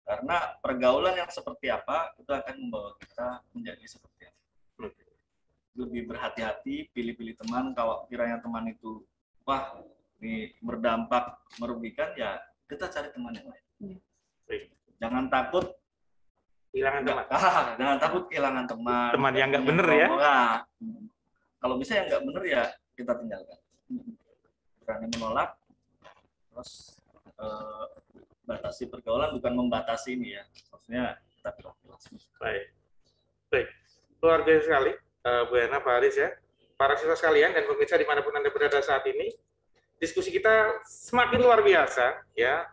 Karena pergaulan yang seperti apa itu akan membawa kita menjadi seperti apa. Lebih berhati-hati, pilih-pilih teman. Kalau kiranya teman itu wah ini berdampak merugikan, ya kita cari teman yang lain. Jangan takut kehilangan teman. Jangan takut kehilangan teman. Teman yang nggak bener ya. Kalau bisa yang nggak bener ya kita tinggalkan. Berani menolak, terus batasi pergaulan, bukan membatasi ini ya. Maksudnya kita pilih-pilih. Baik. Luar biasa sekali. Bu Yana, Pak Haris ya, para siswa sekalian dan pemirsa dimanapun Anda berada saat ini, diskusi kita semakin luar biasa ya.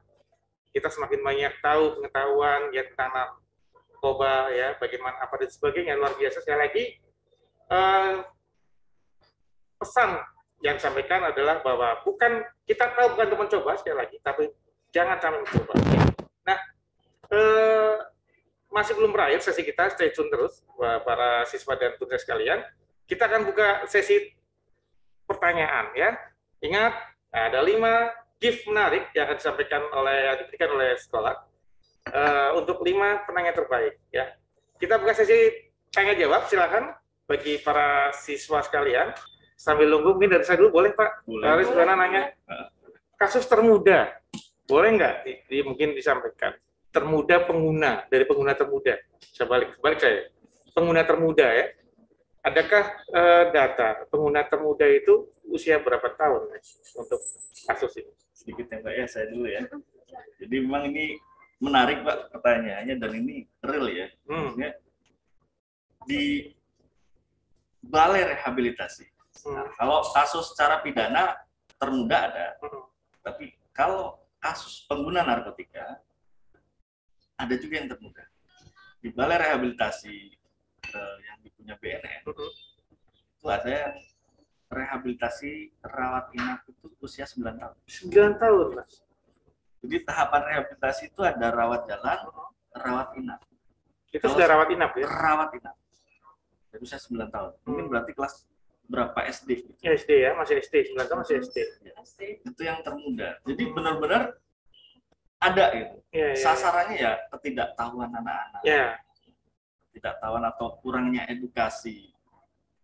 Kita semakin banyak tahu pengetahuan ya tentang narkoba ya, bagaimana apa dan sebagainya, luar biasa. Sekali lagi pesan yang disampaikan adalah bahwa kita tahu bukan teman coba sekali lagi, tapi jangan sampai mencoba. Nah, masih belum berakhir sesi kita, stay tune terus para siswa dan pemirsa sekalian. Kita akan buka sesi pertanyaan ya. Ingat, ada 5 gift menarik yang akan diberikan oleh sekolah untuk 5 penanya terbaik ya. Kita buka sesi tanya jawab, silakan bagi para siswa sekalian. Sambil nunggu mungkin dari saya dulu boleh Pak? Boleh. Harus nanya. Kasus termuda, boleh nggak mungkin disampaikan? Termuda pengguna, dari pengguna termuda. Saya balik saya. Pengguna termuda ya. Adakah data pengguna termuda itu usia berapa tahun untuk kasus ini? Sedikit ya Pak ya, saya dulu ya. Jadi memang ini menarik Pak pertanyaannya dan ini real ya. Maksudnya di balai rehabilitasi. Nah, kalau kasus secara pidana termuda ada. Tapi kalau kasus pengguna narkotika ada juga yang termuda. Di balai rehabilitasi yang dipunya BNN itu ada rehabilitasi rawat inap itu usia 9 tahun. 9 tahun, Mas. Jadi tahapan rehabilitasi itu ada rawat jalan, rawat inap. Itu sudah rawat inap ya? Rawat inap. Dari usia 9 tahun. Mungkin berarti kelas berapa SD? Gitu. Ya, SD ya, masih SD. 9 tahun masih SD. Itu yang termuda. Jadi benar-benar ada gitu. Sasarannya ya ketidaktahuan anak-anak. Ketidaktahuan atau kurangnya edukasi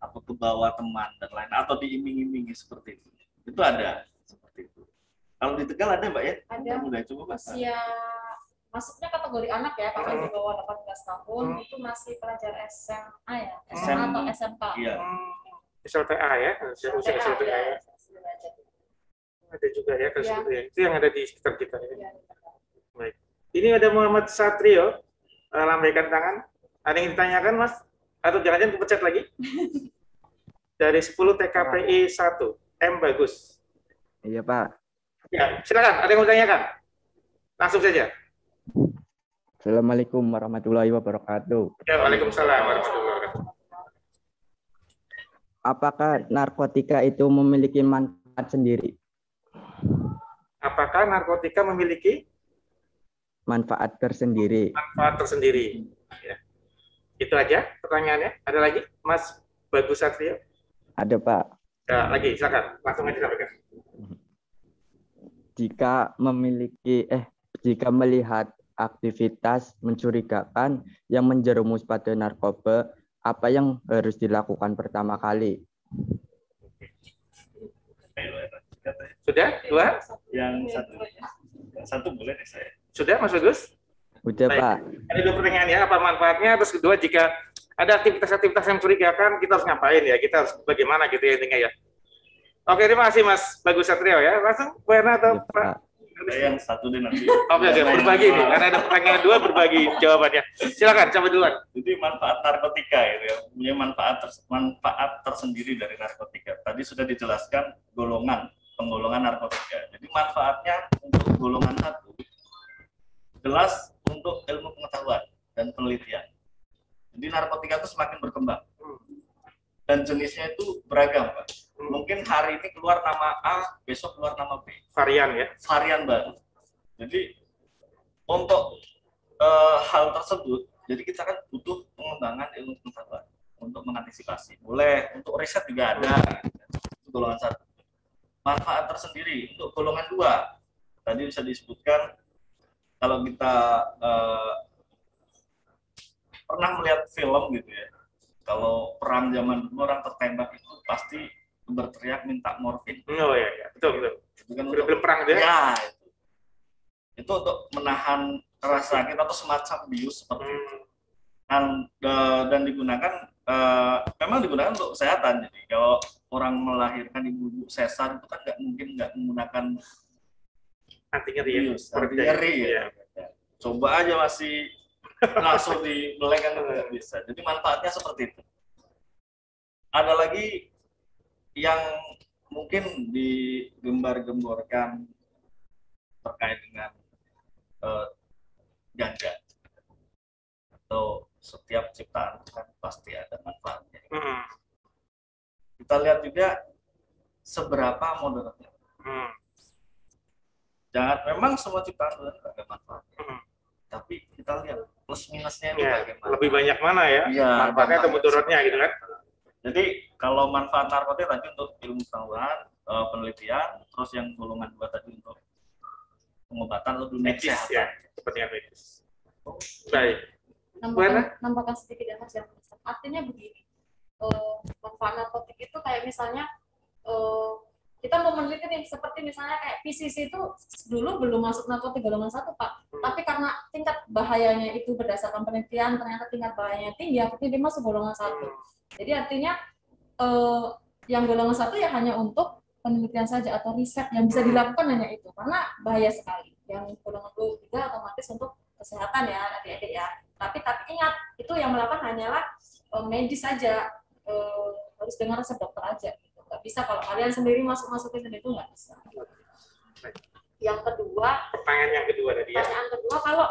atau kebawa teman dan lain atau diiming-imingi seperti itu. Itu ada seperti itu. Kalau di Tegal ada Mbak ya? Ada. Mudah coba Usia masuknya kategori anak ya, kalau di bawah 18 tahun itu masih pelajar SMA ya, SMA atau SMK. Iya. SLTA ya, usia SLTA ya. Ada juga ya kasus itu ya. Itu yang ada di sekitar kita ya. Baik. Ini ada Muhammad Satrio, lambaikan tangan. Ada yang ditanyakan, Mas? Atau jangan-jangan pencet lagi? Dari 10 TKPI 1, M Bagus. Iya, Pak. Ya, silakan. Ada yang mau ditanyakan? Langsung saja. Assalamualaikum warahmatullahi wabarakatuh. Ya, waalaikumsalam warahmatullahi wabarakatuh. Apakah narkotika itu memiliki manfaat manfaat sendiri. Apakah narkotika memiliki Manfaat tersendiri. manfaat tersendiri? Ya. Itu aja pertanyaannya. Ada lagi, Mas Bagus Satrio? Ada, Pak. Ya, lagi, silakan. Langsung aja sampaikan. Jika melihat aktivitas mencurigakan yang menjerumus pada narkoba, apa yang harus dilakukan pertama kali? Sudah? Dua? Yang satu boleh deh saya. Sudah, Mas Bagus? Udah, Baik. Pak. Ada dua pertanyaan ya, apa manfaatnya? Terus kedua, jika ada aktivitas-aktivitas yang mencurigakan, kita harus ngapain ya? Kita harus bagaimana gitu ya intinya ya. Oke, terima kasih Mas Bagus Satrio ya. Langsung Bu Erna atau Ya, Pak? Pak. Saya yang satu deh nanti. Oke, berbagi nih. Karena ada pertanyaan dua, berbagi jawabannya. Silakan, coba duluan. Jadi manfaat narkotika itu ya, punya manfaat tersendiri dari narkotika. Tadi sudah dijelaskan penggolongan narkotika. Jadi manfaatnya untuk golongan satu jelas untuk ilmu pengetahuan dan penelitian. Jadi narkotika itu semakin berkembang dan jenisnya itu beragam, Pak. Mungkin hari ini keluar nama A, besok keluar nama B. Varian ya. Varian baru. Jadi untuk hal tersebut, jadi kita kan butuh pengembangan ilmu pengetahuan untuk mengantisipasi. Boleh untuk riset juga ada. Itu golongan satu. Manfaat tersendiri untuk golongan dua. Tadi bisa disebutkan kalau kita pernah melihat film gitu ya. Kalau perang zaman dulu orang tertembak itu pasti berteriak minta morfin. Oh iya, iya. Betul. Itu kan Film perang itu ya? Ya, itu untuk menahan rasa sakit atau semacam bius seperti itu. Dan digunakan memang digunakan untuk kesehatan. Jadi kalau orang melahirkan ibu sesar itu kan nggak menggunakan Anti nyeri ya. bius, anti nyeri Iya. ya. Coba aja masih langsung dibeleng kan nggak bisa. Jadi manfaatnya seperti itu. Ada lagi yang mungkin digembar-gemborkan terkait dengan ganja atau setiap ciptaan kan pasti ada manfaatnya. Kita lihat juga seberapa moderatnya. Jangan memang semua ciptaan Tuhan ada manfaatnya. Tapi kita lihat plus minusnya itu Ya, bagaimana. lebih banyak mana ya? Iya, Manfaatnya atau mudaratnya gitu kan? Jadi kalau manfaat narkotika tadi untuk ilmu pengetahuan, penelitian, terus yang golongan 2 tadi untuk pengobatan atau dunia Medis kesehatan. ya, kepentingan medis. Baik. Nambahkan sedikit ya Mas. Artinya begini, manfaat narkotik itu kayak misalnya kita mau meneliti nih, seperti misalnya kayak PCC itu dulu belum masuk narkotik golongan 1 Pak, tapi karena tingkat bahayanya itu berdasarkan penelitian ternyata tingkat bahayanya tinggi, akhirnya dia masuk golongan 1. Jadi artinya yang golongan 1 ya hanya untuk penelitian saja atau riset yang bisa dilakukan hanya itu, karena bahaya sekali. Yang golongan 2 juga otomatis untuk kesehatan ya adik-adik ya. Tapi ingat, itu yang melakukan hanyalah medis saja, harus dengan resep dokter aja. Nggak bisa kalau kalian sendiri masukin itu nggak bisa. Yang kedua, Pertanyaan yang kedua tadi ya. pertanyaan kedua, kalau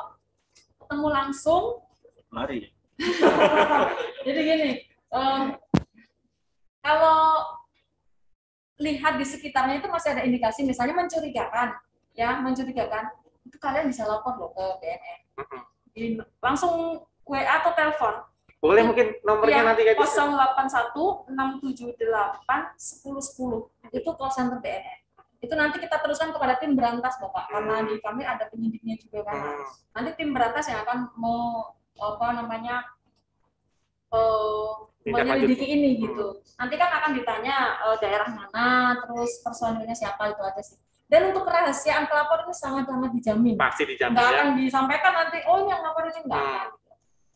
ketemu langsung, Lari. jadi gini, kalau lihat di sekitarnya itu masih ada indikasi, misalnya mencurigakan, itu kalian bisa lapor loh ke BNN. Langsung WA atau telepon. Boleh mungkin nomornya nanti kayak 081 678 1010. Itu call center BNN. Itu nanti kita teruskan kepada tim berantas Bapak, karena di kami ada penyidiknya juga kan. Nanti tim berantas yang akan menyelidiki ini gitu. Nanti kan akan ditanya daerah mana, terus personilnya siapa, itu aja sih. Dan untuk kerahasiaan pelapor ini sangat-sangat dijamin. Pasti dijamin Nggak ya. akan disampaikan nanti, oh yang lapor ini enggak akan.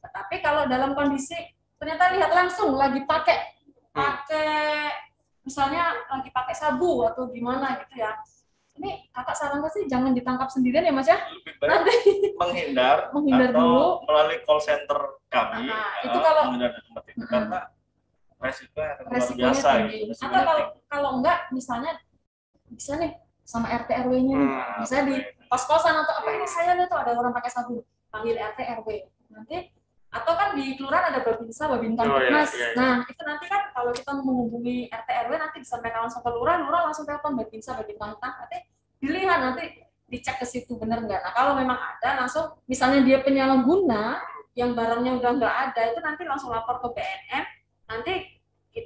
Tapi kalau dalam kondisi ternyata lihat langsung lagi pakai misalnya lagi pakai sabu atau gimana gitu ya. Ini kakak sarankan sih jangan ditangkap sendirian ya Mas ya. Lebih baik Nanti menghindar atau dulu. melalui call center kami. Itu kalau menghindar dari tempat itu karena resikonya akan luar resikonya biasa. tinggi. Gitu. Atau Resikonya kalau enggak misalnya bisa nih sama RT RW-nya nih. Misalnya di kos-kosan atau apa ini saya lihat tuh ada orang pakai sabu, panggil RT RW. Nanti Atau kan di kelurahan ada Babinsa, Babintan Oh, iya, Mas. iya, iya. Nah, itu nanti kan kalau kita menghubungi RT RW nanti disampaikan langsung ke lurah, lurah langsung telepon Babinsa, Babintan, nanti dilihat, nanti dicek ke situ bener nggak. Nah, kalau memang ada langsung, misalnya dia penyalahguna, yang barangnya udah nggak ada, itu nanti langsung lapor ke BNN, nanti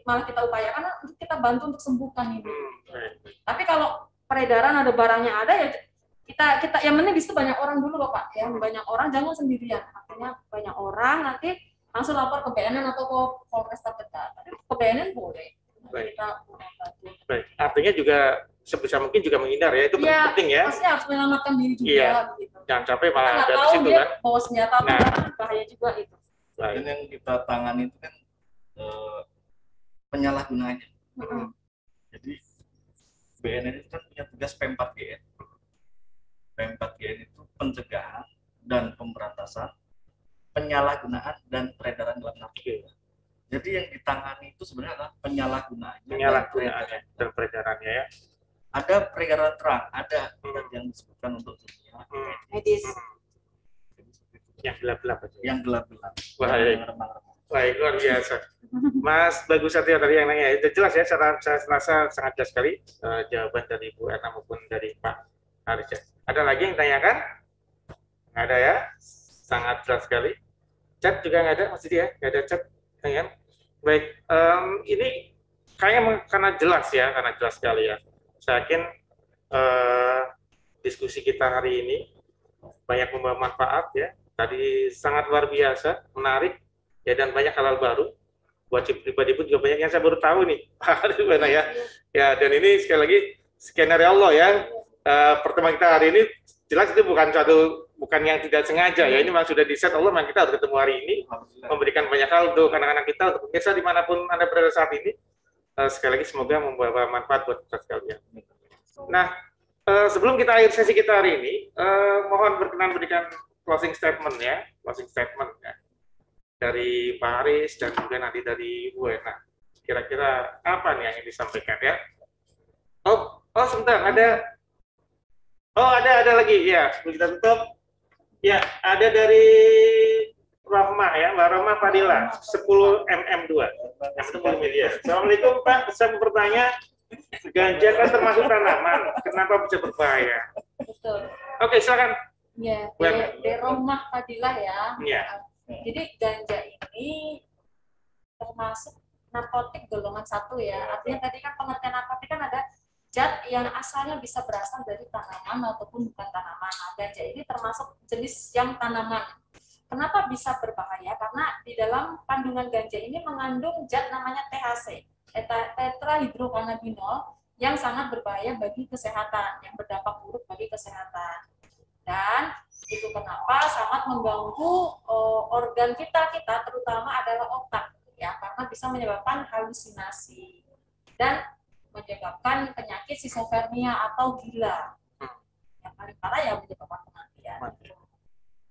malah kita upayakan untuk kita bantu untuk sembuhkan ini. Tapi kalau peredaran ada barangnya ada ya kita yang penting di situ banyak orang dulu loh Pak, ya banyak orang, jangan sendirian, artinya banyak orang, nanti langsung lapor ke BNN atau ke Polres terdekat. Tapi ke BNN boleh. Baik. Kita bantu. Baik. Artinya juga sebisa mungkin juga menghindar ya, itu Iya, penting ya. pasti harus menyelamatkan diri juga. Iya. Begitu. Jangan sampai Kita malah nggak ada di tahu situ dia kan. bawa senjata apa Nah. kan bahaya juga itu. Baik. Dan yang kita tangani itu kan penyalahgunaannya. Jadi BNN itu kan punya tugas P4GN. P4GN itu pencegahan dan pemberantasan penyalahgunaan dan peredaran gelap narkoba. Jadi yang ditangani itu sebenarnya adalah penyalahgunaannya Dan peredarannya ya. Ada peredaran terang, ada yang disebutkan untuk dunia Medis. Yang gelap-gelap aja. yang gelap-gelap. Wah, yang remang-remang. Baik, luar biasa. Mas Bagus Satrio tadi yang nanya, itu jelas ya, saya rasa sangat jelas sekali jawaban dari Bu Erna maupun dari Pak Haris ya. Ada lagi yang ditanyakan? Nggak ada ya? Sangat jelas sekali. Chat juga nggak ada, masih dia? Nggak ada chat? Ya kan? Baik, ini kayaknya karena jelas ya, karena jelas sekali ya. Saya yakin diskusi kita hari ini banyak membawa manfaat ya. Tadi sangat luar biasa, menarik, ya, dan banyak hal baru. Buat pribadi pun juga banyak yang saya baru tahu nih, Pak ya. Ya, dan ini sekali lagi skenario Allah ya. Pertemuan kita hari ini jelas itu bukan yang tidak sengaja ya. Ini memang sudah di-set Allah, memang kita harus ketemu hari ini, memberikan banyak hal untuk anak-anak kita, untuk pemirsa dimanapun Anda berada saat ini. Sekali lagi semoga membawa manfaat buat kita sekalian. Nah, sebelum kita akhir sesi kita hari ini, mohon berkenan berikan closing statement ya, dari Pak Haris dan juga nanti dari Bu Erna. Kira-kira apa nih yang ingin disampaikan ya? Oh sebentar, ada lagi ya, sebelum kita tutup. Ya, ada dari Rahmah ya, Mbak Rahmah Fadila, 10 mm2. Yang itu media. Assalamualaikum Pak, bisa bertanya, ganja kan termasuk tanaman, kenapa bisa berbahaya? Betul. Oke, silakan. Ya, Bu Erna. di Rumah Fadilah ya. Iya. Jadi ganja ini termasuk narkotik golongan 1 ya. Artinya tadi kan pengertian narkotik kan ada zat yang asalnya bisa berasal dari tanaman ataupun bukan tanaman. Nah, ganja ini termasuk jenis yang tanaman. Kenapa bisa berbahaya? Karena di dalam kandungan ganja ini mengandung zat namanya THC, tetrahidrokannabinol, yang sangat berbahaya bagi kesehatan, yang berdampak buruk bagi kesehatan. Dan itu kenapa sangat mengganggu organ kita terutama adalah otak ya, karena bisa menyebabkan halusinasi dan menyebabkan penyakit skizofrenia atau gila. Yang paling parah ya menyebabkan kematian.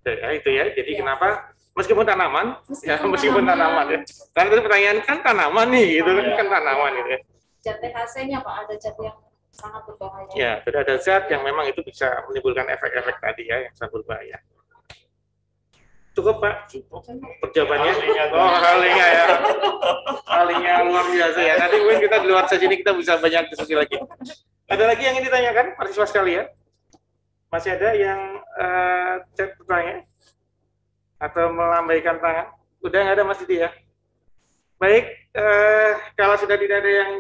Ya, itu ya. Jadi Ya. kenapa meskipun tanaman, Meskipun tanaman ya. Karena itu pertanyaan kan tanaman nih, gitu kan tanaman itu ya. Zat THC-nya Pak, ada zat yang sangat berbahaya. Ya, sudah ada zat yang memang itu bisa menimbulkan efek-efek tadi ya yang sangat berbahaya. Cukup Pak, perjawabannya. Oh, kalinya ya. Kalinya luar biasa ya. Nanti mungkin kita di luar sesi ini kita bisa banyak diskusi lagi. Ada lagi yang ingin ditanyakan, mahasiswa sekalian? Masih ada yang chat bertanya? Atau melambaikan tangan? Udah nggak ada Mas Didi ya? Baik, kalau sudah tidak ada yang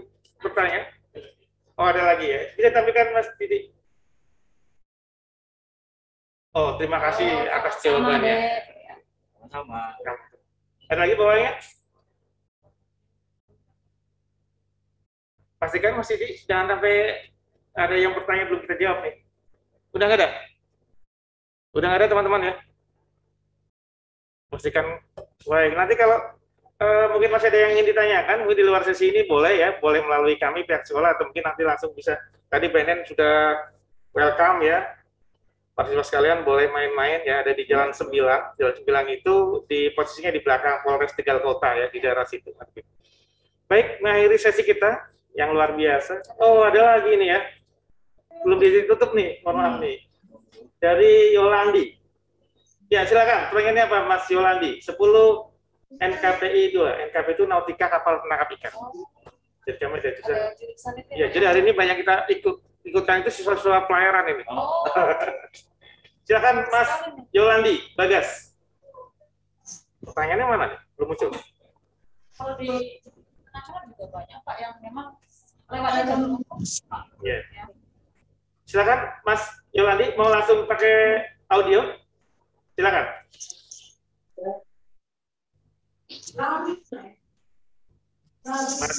bertanya, oh ada lagi ya. Bisa tampilkan Mas Didi. Oh, terima kasih atas jawabannya. Sama. Ada lagi bawahnya? Pastikan Mas Didi, jangan sampai ada yang bertanya belum kita jawab nih. Udah nggak ada? Udah nggak ada teman-teman ya? Pastikan. Baik, nanti kalau mungkin masih ada yang ingin ditanyakan, mungkin di luar sesi ini boleh ya, boleh melalui kami pihak sekolah, atau mungkin nanti langsung bisa. Tadi BNN sudah welcome ya, mahasiswa sekalian boleh main-main ya, ada di Jalan 9. Jalan 9 itu di posisinya di belakang Polres Tegal Kota ya, di daerah situ. Baik, mengakhiri sesi kita yang luar biasa. Oh, ada lagi nih ya, belum ditutup nih, mohon maaf nih, dari Yolandi. Ya, silakan. Pertanyaannya apa, Mas Yolandi? 10 NKPI 2. NKPI itu Nautika Kapal Penangkap Ikan. Jadi kami ada jurusan. Ada jurusan itu Ya, jadi hari ini banyak kita ikutkan itu siswa-siswa pelayaran ini. Oh, Silakan Mas Yolandi, Bagas. Pertanyaannya mana nih? Belum muncul. kalau di penangkapan juga banyak Pak yang memang lewat jalur umum. Pak. Ya. Ya. Silakan Mas Yolandi, mau langsung pakai audio? Silakan. Mas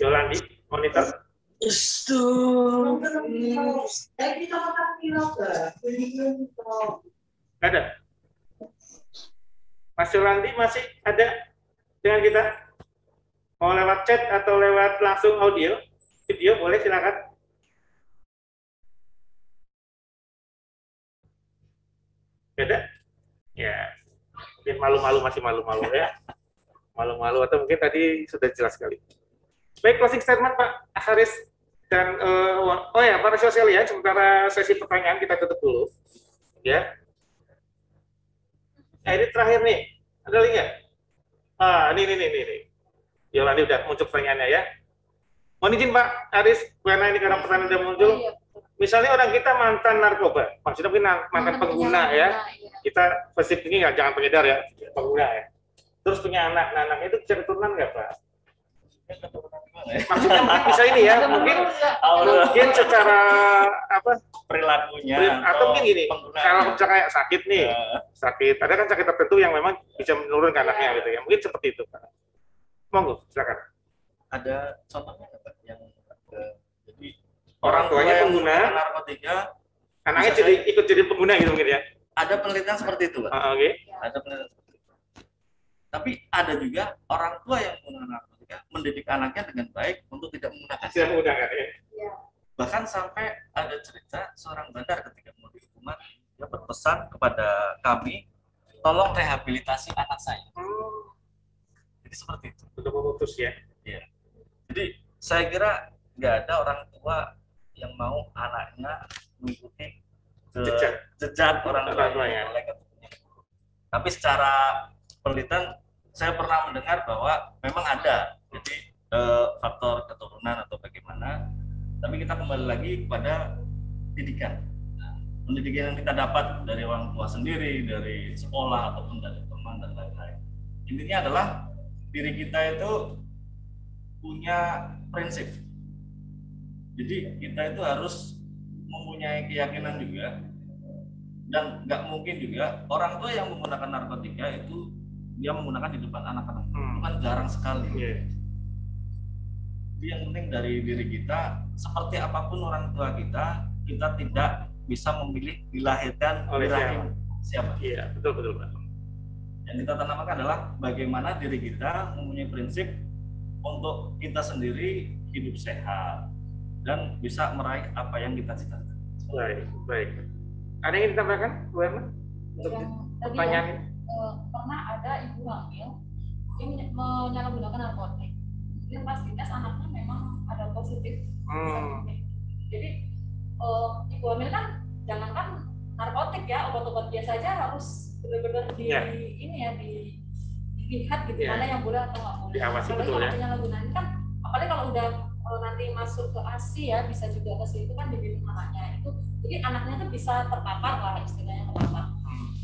Yolandi, monitor. Ada. Mas Yolandi masih ada dengan kita? Mau lewat chat atau lewat langsung audio? Video boleh, silakan. Ada? Ya, mungkin malu-malu, masih malu-malu ya. Malu-malu atau mungkin tadi sudah jelas sekali. Baik, closing statement Pak Haris dan oh ya, para sosial ya, sementara sesi pertanyaan kita tutup dulu. Ya. Nah, ini terakhir nih. Ada link nggak? Ah, ini. Yolandi udah muncul pertanyaannya ya. Mohon izin Pak Haris, karena ini karena pertanyaan sudah muncul. Oh, iya, betul. Misalnya orang kita mantan narkoba, maksudnya mungkin mantan pengguna ya. Iya. Kita spesifik ini jangan pengedar ya, pengguna ya. Terus punya anak, nah anaknya itu bisa keturunan nggak Pak? Maksudnya mungkin bisa ini ya, mungkin secara apa Perilakunya atau mungkin gini, penggunaan. kalau misalnya kayak sakit nih, sakit, ada kan sakit tertentu yang memang bisa menurun ke anaknya gitu ya, mungkin seperti itu Pak. Monggo, silakan. Ada contohnya nggak Pak yang jadi Orang tuanya tua yang pengguna, menggunakan narkotika, anaknya bisa jadi ikut jadi pengguna gitu mungkin ya. ada penelitian seperti itu Pak. Oke. Ada penelitian seperti itu. Tapi ada juga orang tua yang menggunakan narkotika mendidik anaknya dengan baik untuk tidak menggunakan. Tidak menggunakan ya. Iya. Bahkan sampai ada cerita seorang bandar ketika mau dihukuman, dia berpesan kepada kami, tolong rehabilitasi anak saya. Jadi seperti itu. Untuk memutus ya. Jadi saya kira nggak ada orang tua yang mau anaknya mengikuti jejak orang tuanya. Tapi secara penelitian saya pernah mendengar bahwa memang ada jadi faktor keturunan atau bagaimana. Tapi kita kembali lagi kepada didikan. Pendidikan yang kita dapat dari orang tua sendiri, dari sekolah ataupun dari teman dan lain-lain. Intinya adalah diri kita itu punya prinsip. Jadi kita itu harus mempunyai keyakinan juga, dan nggak mungkin juga orang tua yang menggunakan narkotika itu dia menggunakan di depan anak-anak. Itu kan jarang sekali. Jadi yang penting dari diri kita, seperti apapun orang tua kita tidak bisa memilih dilahirkan oleh rahim siapa. Iya, betul Pak. Yang kita tanamkan adalah bagaimana diri kita mempunyai prinsip untuk kita sendiri hidup sehat dan bisa meraih apa yang kita cita-cita. Baik. Ada yang ditambahkan, Bu Erna? Untuk Yang pertanyaan ini? pernah ada ibu hamil ini menyalahgunakan narkotik. Jadi pas dites anaknya memang ada positif. Jadi ibu hamil kan jangankan narkotik ya, obat-obat biasa aja harus benar-benar dilihat gitu, mana yang boleh atau nggak boleh. Diawasi Apalagi betul kalau ya. penyalahgunaan kan, apalagi kalau udah nanti masuk ke ASI ya, bisa juga ke situ kan dibimbing anaknya itu. Jadi anaknya tuh bisa terpapar lah, istilahnya terpapar.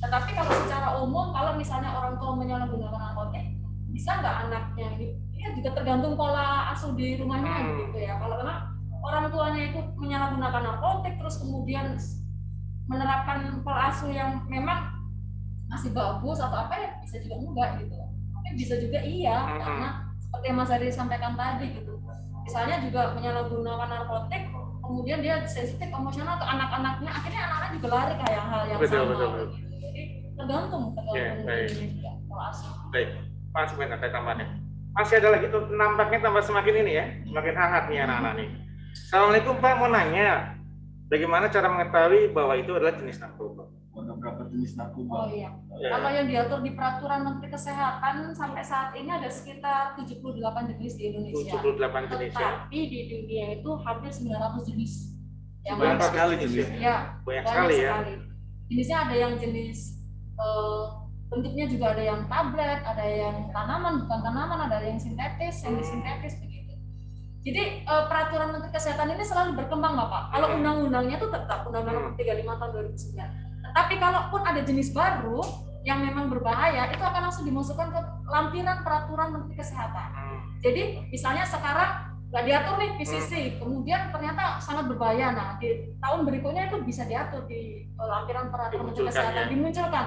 Tetapi kalau secara umum, kalau misalnya orang tua menyalahgunakan narkotik, bisa nggak anaknya ini? Ya juga tergantung pola asuh di rumahnya gitu ya. Kalau memang orang tuanya itu menyalahgunakan narkotik, terus kemudian menerapkan pola asuh yang memang masih bagus atau apa ya, bisa juga enggak gitu. Tapi bisa juga iya, karena seperti yang Mas Ari sampaikan tadi gitu. Misalnya juga menyalahgunakan narkotik, kemudian dia sensitif emosional ke anak-anaknya, akhirnya anak-anak juga lari ke hal yang sama. Gitu. Jadi tergantung pola asuh. Baik, Pak sebentar ada tambahannya. Masih ada lagi tuh, nampaknya tambah semakin ini ya, semakin hangat nih anak-anak nih. Assalamualaikum Pak, mau nanya, bagaimana cara mengetahui bahwa itu adalah jenis narkoba? Ada berapa jenis narkoba? Oh iya. Kalau yang diatur di peraturan Menteri Kesehatan sampai saat ini ada sekitar 78 jenis di Indonesia. 78 jenis ya. Tapi di dunia itu hampir 900 jenis. Banyak sekali jenis. Ya, Banyak sekali ya. Jenisnya ada yang jenis bentuknya juga ada yang tablet, ada yang tanaman, bukan tanaman, ada yang sintetis, semi sintetis begitu. Jadi peraturan Menteri Kesehatan ini selalu berkembang, Bapak. Kalau undang-undangnya itu tetap Undang-Undang 35 tahun 2009. Tapi kalaupun ada jenis baru yang memang berbahaya, itu akan langsung dimasukkan ke lampiran peraturan Menteri Kesehatan. Jadi misalnya sekarang nggak diatur nih PCC, kemudian ternyata sangat berbahaya. Nah, di tahun berikutnya itu bisa diatur di lampiran peraturan Menteri Kesehatan, dimunculkan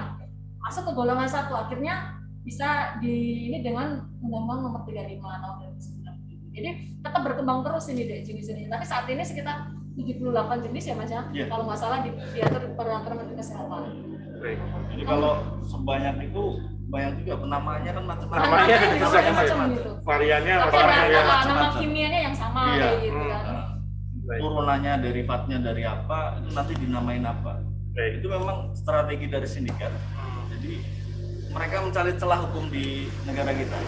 masuk ke golongan 1, akhirnya bisa ini dengan Undang-Undang Nomor 35 tahun 2009. Jadi tetap berkembang terus ini deh jenis-jenis. Tapi saat ini sekitar 78 jenis ya Mas ya, kalau nggak salah diatur di peraturan Menteri Kesehatan. Jadi kalau sebanyak itu banyak juga penamaannya kan macam-macam. Namanya macam-macam gitu. Variannya Tapi ada nama kimianya yang sama kayak gitu kan. Turunannya, derivatnya dari apa, itu nanti dinamain apa. Itu memang strategi dari sindikat. Jadi mereka mencari celah hukum di negara kita.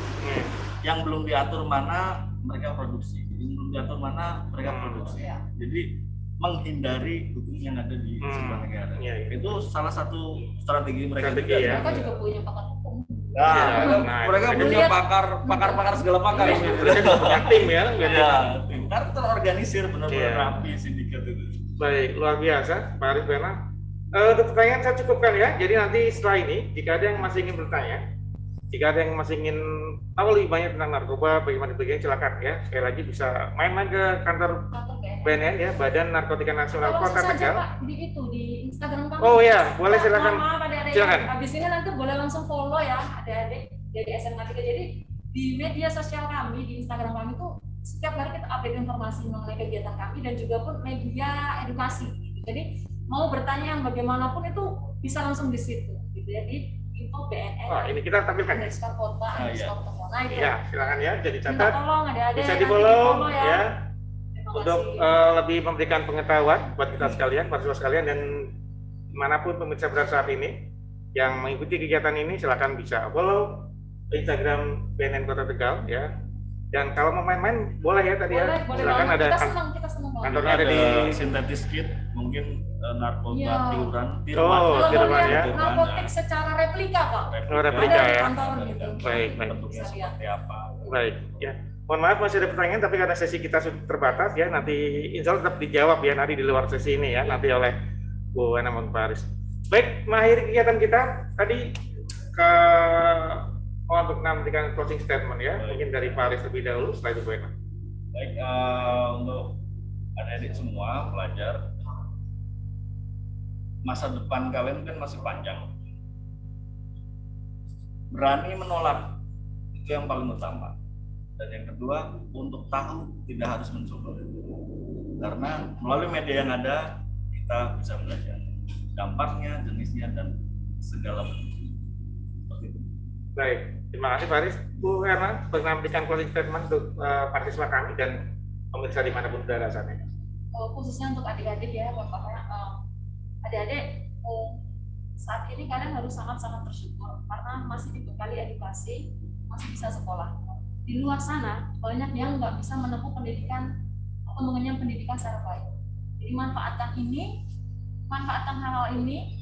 Yang belum diatur mana mereka produksi, yang belum diatur mana mereka produksi. Jadi menghindari hukum yang ada di sebuah negara. Itu salah satu strategi mereka. Mereka juga punya pakar hukum. Mereka punya pakar segala pakar. Mereka punya tim ya. Tim terorganisir benar-benar rapi sindikat itu. Baik, luar biasa, Pak Haris Buana. Untuk pertanyaan saya cukupkan ya. Jadi nanti setelah ini, jika ada yang masih ingin bertanya, jika ada yang masih ingin tahu lebih banyak tentang narkoba, bagaimana sebagainya, silakan ya. Sekali lagi bisa main-main ke kantor BNN ya, Badan Narkotika Nasional Kota Tegal. Pak, di Instagram kami. Oh ya, boleh silakan. Silakan. Habis ini nanti boleh langsung follow ya, adik-adik dari SMK 3. Jadi di media sosial kami, di Instagram kami tuh setiap hari kita update informasi mengenai kegiatan kami dan juga pun media edukasi. Jadi mau bertanya yang bagaimanapun itu bisa langsung di situ. Gitu ya, di info BNN. Wah, ini kita tampilkan ya. Kota, nah, itu. Iya, silakan ya, jadi catat. Tolong adik-adik bisa di-follow ya. Untuk lebih memberikan pengetahuan buat kita sekalian, mahasiswa sekalian, dan dimanapun pemirsa berada saat ini yang mengikuti kegiatan ini, silakan bisa follow Instagram BNN Kota Tegal ya. Dan kalau mau main-main boleh ya tadi ya. Silakan ada kita senang kantornya ada di sintetis kit, mungkin narkoba tiruan tiruan ya. Narkotik secara replika Pak. Replika ya. Kantor gitu. Baik. Bentuknya seperti apa? Baik ya. Mohon maaf masih ada pertanyaan, tapi karena sesi kita sudah terbatas ya, nanti insya Allah tetap dijawab ya nanti di luar sesi ini ya, nanti oleh Bu Ana maupun Pak Haris. Baik, mengakhiri kegiatan kita tadi ke mohon berkenan memberikan closing statement ya, mungkin dari Pak Haris lebih dahulu, setelah itu Bu Ana. Baik, untuk adik-adik semua pelajar, masa depan kalian kan masih panjang. Berani menolak itu yang paling utama. Dan yang kedua, untuk tahu tidak harus mencoba. Karena melalui media yang ada, kita bisa belajar dampaknya, jenisnya, dan segala bentuknya. Baik, terima kasih Pak Haris. Bu Erna, pernah memberikan closing statement untuk partisipasi kami dan pemirsa dimanapun berada saat ini. Khususnya untuk adik-adik ya, Bapak, adik-adik saat ini kalian harus sangat-sangat bersyukur karena masih dibekali edukasi, masih bisa sekolah. Di luar sana banyak yang nggak bisa menempuh pendidikan atau mengenyam pendidikan secara baik. Jadi manfaatkan hal-hal ini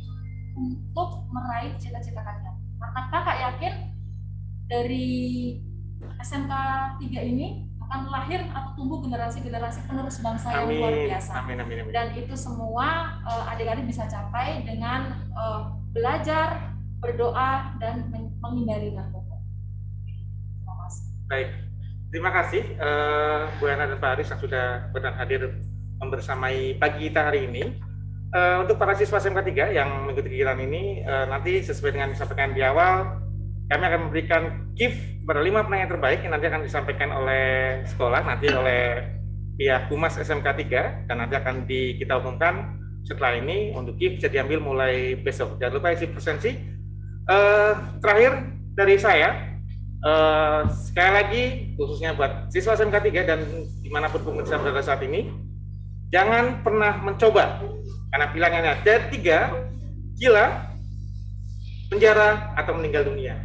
untuk meraih cita-cita kalian. Karena kakak yakin dari SMK 3 ini akan lahir atau tumbuh generasi-generasi penerus bangsa yang luar biasa. Amin. Dan itu semua adik-adik bisa capai dengan belajar, berdoa, dan menghindari narkoba. Baik, terima kasih Bu Ana dan Pak Haris yang sudah berkenan hadir membersamai pagi kita hari ini. Untuk para siswa SMK 3 yang mengikuti kegiatan ini, nanti sesuai dengan disampaikan di awal, kami akan memberikan gift pada 5 penanya terbaik yang nanti akan disampaikan oleh sekolah, nanti oleh pihak Humas SMK 3, dan nanti akan kita umumkan setelah ini. Untuk gift bisa diambil mulai besok. Jangan lupa isi presensi. Terakhir dari saya, sekali lagi khususnya buat siswa SMK 3 dan dimanapun pemirsa berada saat ini, jangan pernah mencoba karena pilihannya ada 3: gila, penjara, atau meninggal dunia.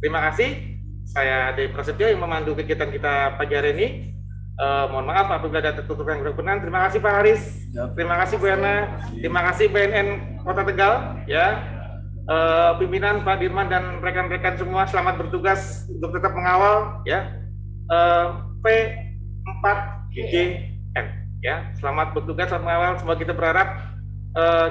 Terima kasih, saya Dewi Prasetyo yang memandu kegiatan kita pagi hari ini. Mohon maaf apabila ada tertutur yang berkenan. Terima kasih Pak Haris, terima kasih Bu Erna, terima kasih BNN Kota Tegal ya. pimpinan Pak Dirman dan rekan-rekan semua selamat bertugas untuk tetap mengawal ya. P4GN ya. Selamat bertugas, selamat mengawal. Semua kita berharap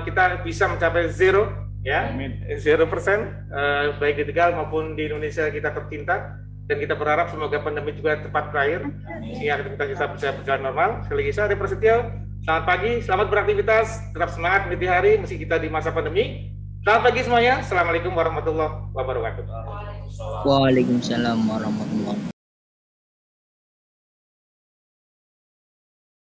kita bisa mencapai zero ya, 0% baik di Tegal maupun di Indonesia kita tercinta, dan kita berharap semoga pandemi juga cepat berakhir sehingga kita bisa berjalan normal. Sekali lagi saya Ade Prasetyo, selamat pagi, selamat beraktivitas, tetap semangat meniti hari meski kita di masa pandemi. Selamat pagi semuanya, assalamualaikum warahmatullahi wabarakatuh. Waalaikumsalam warahmatullahi wabarakatuh.